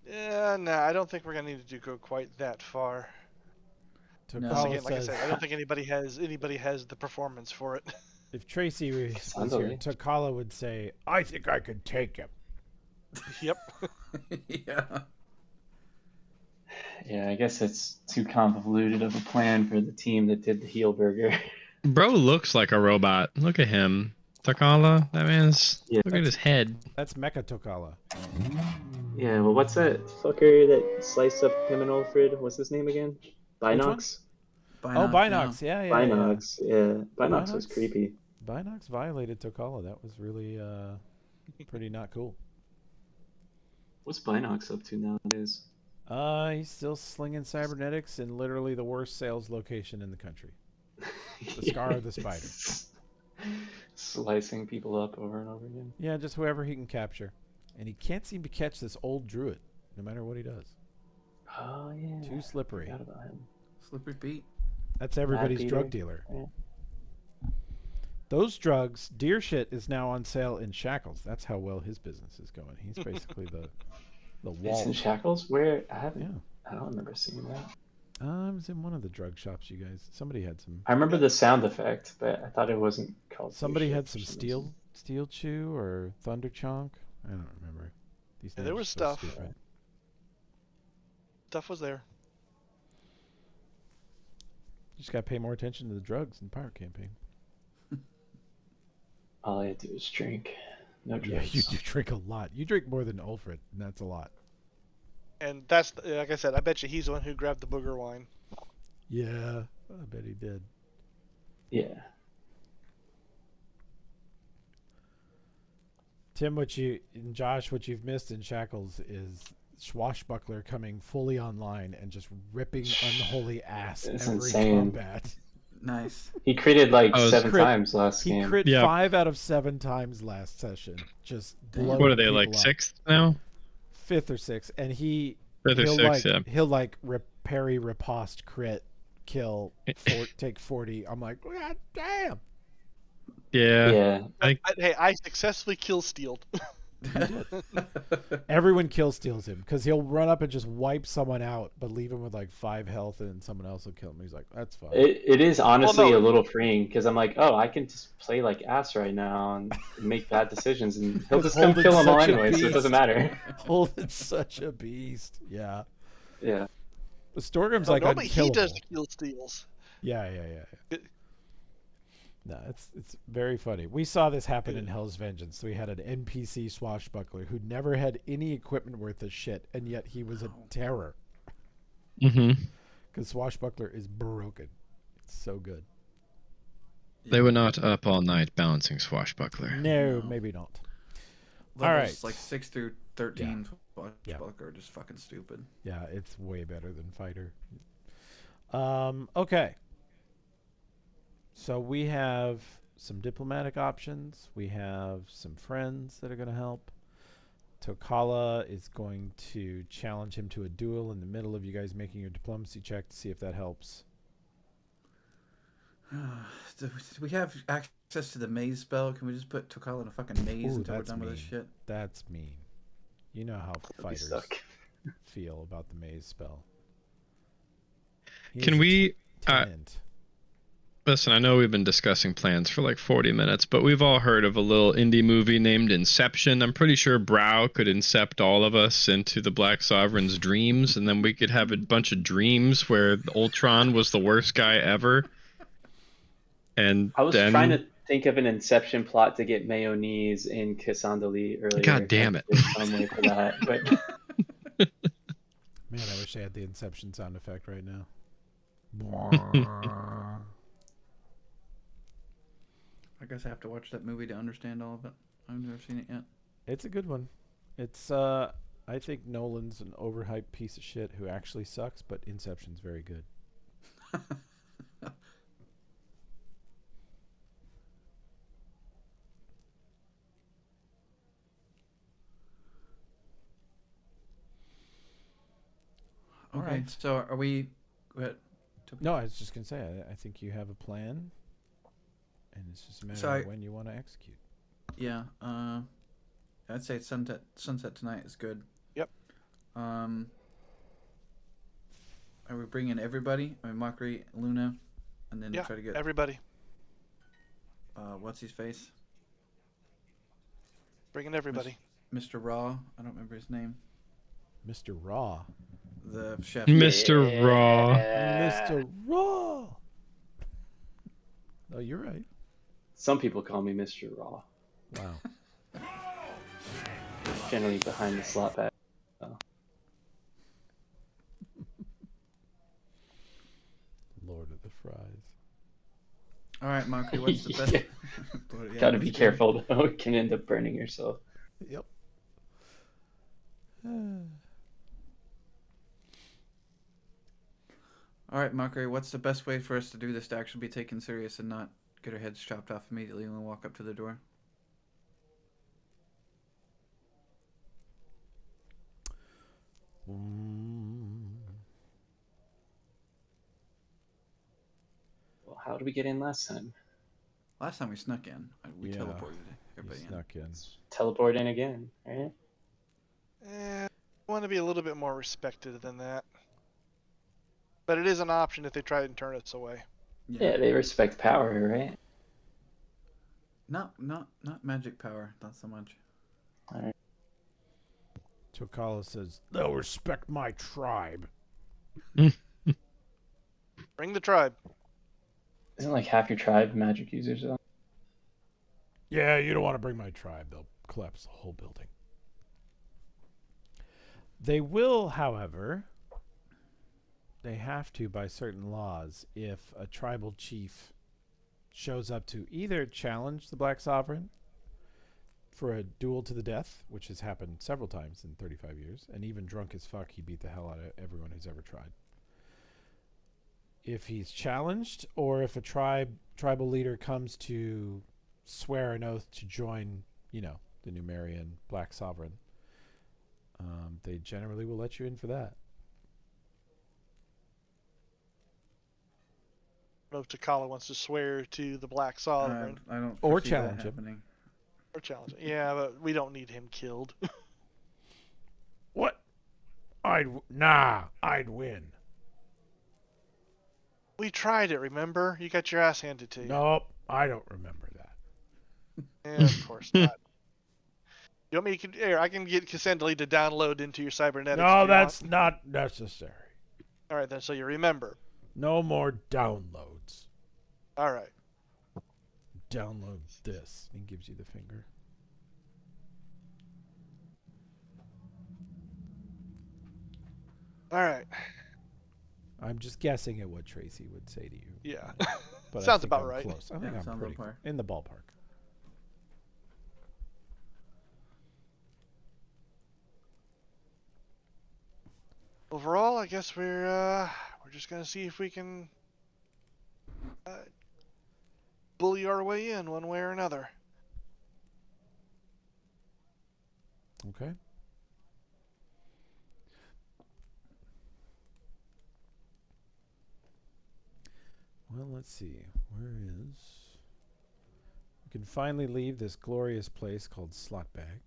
Yeah, no, I don't think we're gonna need to go quite that far. Plus, Tokala again, like I says said, I don't think anybody has the performance for it. if Tracy was here, Cassandra. Takala would say, I think I could take him. Yep. Yeah. Yeah, I guess it's too convoluted of a plan for the team that did the heel burger. Bro looks like a robot. Look at him. Takala, that man's. Yeah. Look at his head. That's Mecha Tokala. Yeah, well, what's that fucker that sliced up him and Alfred? What's his name again? Which one? Binox? Oh, Binox, Binox. Yeah. Binox, yeah. Binox was Binox? creepy. Binox violated Tokala. That was really pretty not cool. What's Binox up to nowadays? He's still slinging cybernetics in literally the worst sales location in the country. The Scar of the Spider. Slicing people up over and over again. Yeah, just whoever he can capture. And he can't seem to catch this old druid, no matter what he does. Oh, yeah. Too slippery. Forgot about him. Slippery Pete. That's everybody's Peter. drug dealer. Yeah. Those drugs, deer shit is now on sale in Shackles. That's how well his business is going. He's basically the It's in wall. Shackles? Where? I haven't. Yeah. I don't remember seeing that. I was in one of the drug shops, you guys. Somebody had some. I remember the sound effect, but I thought it wasn't called. Somebody Deer had Shit some for reason. steel chew or thunder chonk. I don't remember. These Yeah, names there are was so stuff. stupid. Stuff was there. You just gotta pay more attention to the drugs in Pirate Campaign. All I had to do was drink. No Yeah, drugs. you do drink a lot. You drink more than Ulfred, and that's a lot. And that's like I said. I bet you he's the one who grabbed the booger wine. Yeah, I bet he did. Yeah. Tim, and Josh, what you've missed in Shackles is Swashbuckler coming fully online and just ripping unholy ass It's every insane. combat. Nice. He critted like Oh, 7 crit- times last He game. crit Yeah. 5 out of 7 times last session. Just Damn. blowing What are they, people like up. 6th now? 5th or 6th, and Fifth or he'll sixth, yeah. he'll parry riposte crit kill take 40. I'm like, God damn. Yeah. Yeah. Hey, I successfully kill stealed. Everyone kill steals him because he'll run up and just wipe someone out, but leave him with like 5 health, and someone else will kill him. He's like, that's fine. It is honestly no. a little freeing because I'm like, oh, I can just play like ass right now and make bad decisions, and he'll just come Holden's kill them all such a anyway, so it beast. doesn't matter. Holden's such a beast. Yeah. Yeah. The Storgrim's No, like but he does unkillable. the kill steals. Yeah. No, it's very funny. We saw this happen in Hell's Vengeance. We had an NPC swashbuckler who never had any equipment worth a shit, and yet he was a terror. Mm-hmm. Because swashbuckler is broken. It's so good. They were not up all night balancing Swashbuckler. No, No. maybe not. Levels Alright. like 6 through 13 Yeah. are just fucking stupid. Yeah, it's way better than fighter. Okay. So we have some diplomatic options. We have some friends that are going to help. Tokala is going to challenge him to a duel in the middle of you guys making your diplomacy check to see if that helps. Do we have access to the maze spell? Can we just put Tokala in a fucking maze Ooh, until we're that's done with this mean. shit? That's mean. You know how We fighters suck. feel about the maze spell. He Can is a we? tenant. Listen, I know we've been discussing plans for like 40 minutes, but we've all heard of a little indie movie named Inception. I'm pretty sure Brow could incept all of us into the Black Sovereign's dreams, and then we could have a bunch of dreams where Ultron was the worst guy ever. And I was trying then, to think of an Inception plot to get mayonnaise in Cassandali God earlier. damn Like it. there's some way for that, but Man, I wish I had the Inception sound effect right now. I guess I have to watch that movie to understand all of it. I've never seen it yet. It's a good one. It's I think Nolan's an overhyped piece of shit who actually sucks, but Inception's very good. All Okay, right. so are we? Go ahead. Toby. No, I was just gonna say I think you have a plan, and it's just a matter So of when you want to execute. yeah. I'd say sunset tonight is good. Yep. Um, are we bringing everybody? I mean, Mockery, Luna, and then Yeah, try to get everybody. what's his face? Bringing everybody. Mr. Raw. I don't remember his name. Mr. Raw. The chef. Mr. Raw. Mr. Raw. Oh, you're right. some people call me Mr. Raw. Wow. Generally behind the slot bag. Lord of the Fries. All right, Mockery. What's the best? Yeah. Yeah, Gotta that's be good. careful though. It can end up burning yourself. Yep. All right, Mockery. What's the best way for us to do this to actually be taken serious and not get our heads chopped off immediately when we walk up to the door? Well, how did we get in last time? Last time we snuck in, we Yeah, teleported everybody in. Snuck in. Let's teleport in again, right? I want to be a little bit more respected than that. But it is an option if they try and turn us away. Yeah, they respect power, right? Not magic power. Not so much. All right. Tokala says, they'll respect my tribe. Bring the tribe. Isn't like half your tribe magic users though? Yeah, you don't want to bring my tribe. They'll collapse the whole building. They will, however, they have to by certain laws if a tribal chief shows up to either challenge the Black Sovereign for a duel to the death, which has happened several times in 35 years, and even drunk as fuck, he beat the hell out of everyone who's ever tried. If he's challenged, or if a tribal leader comes to swear an oath to join, the Numerian Black Sovereign, they generally will let you in for that. I don't know if Takala wants to swear to the Black Sovereign I don't. Or foresee that challenge him. happening. or challenge it. Yeah, but we don't need him killed. What? I'd win. We tried it, remember? You got your ass handed to you. Nope, I don't remember that. Yeah, of course not. You want me to? Here, I can get Cassandra to download into your cybernetics. No, if you that's want. not necessary. All right then. So you remember. No more downloads. All right. Download this. He gives you the finger. All right. I'm just guessing at what Tracy would say to you. Yeah. But Sounds I think about I'm right. close. I think Yeah, I'm sounds pretty on par. in the ballpark. Overall, I guess we're just gonna see if we can bully our way in one way or another. Okay. Well, let's see. Where is... We can finally leave this glorious place called Slotbag.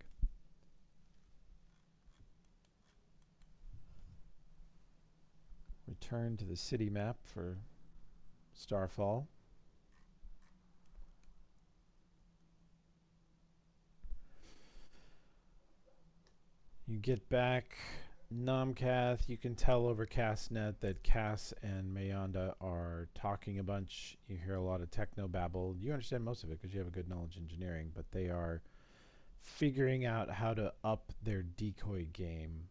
Return to the city map for Starfall. You get back Nomcath. You can tell over Castnet that Cass and Mayonda are talking a bunch. You hear a lot of techno babble. You understand most of it because you have a good knowledge of engineering, but they are figuring out how to up their decoy game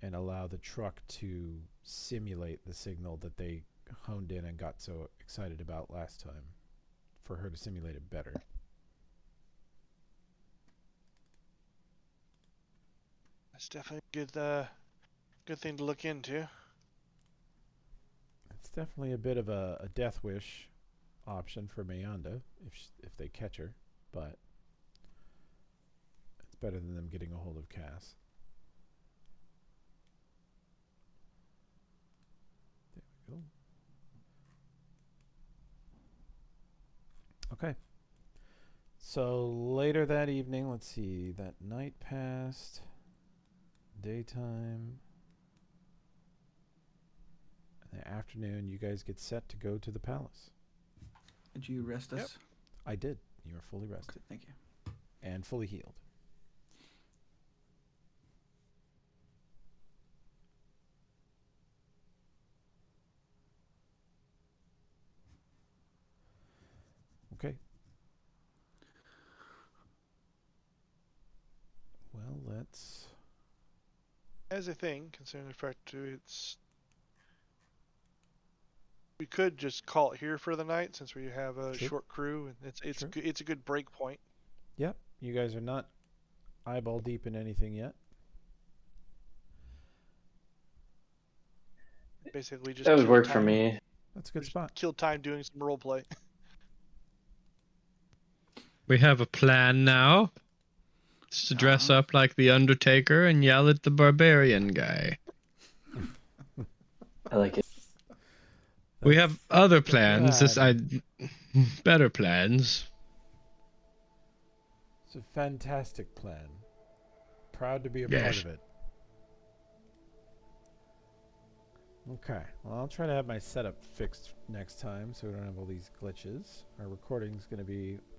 and allow the truck to simulate the signal that they honed in and got so excited about last time, for her to simulate it better. That's definitely a good thing to look into. It's definitely a bit of a death wish option for Mayanda if they catch her, but it's better than them getting a hold of Cass. There we go. Okay. So later that evening, let's see, that night passed, daytime, in the afternoon, you guys get set to go to the palace. Did you rest us? Yep. I did. You are fully rested Okay, thank you. and fully healed. Okay. Well, let's... As a thing, considering the fact we could just call it here for the night since we have a Sure. short crew, and Sure. it's a good break point. Yep. You guys are not eyeball deep in anything yet. Basically, just That would kill work for time. me. That's a good Just spot. kill time doing some role play. We have a plan now. It's to dress up like the Undertaker and yell at the barbarian guy. I like it. We have other the plans. plan. Better plans. It's a fantastic plan. Proud to be a part Yes. of it. Okay. Well, I'll try to have my setup fixed next time so we don't have all these glitches. Our recording's going to be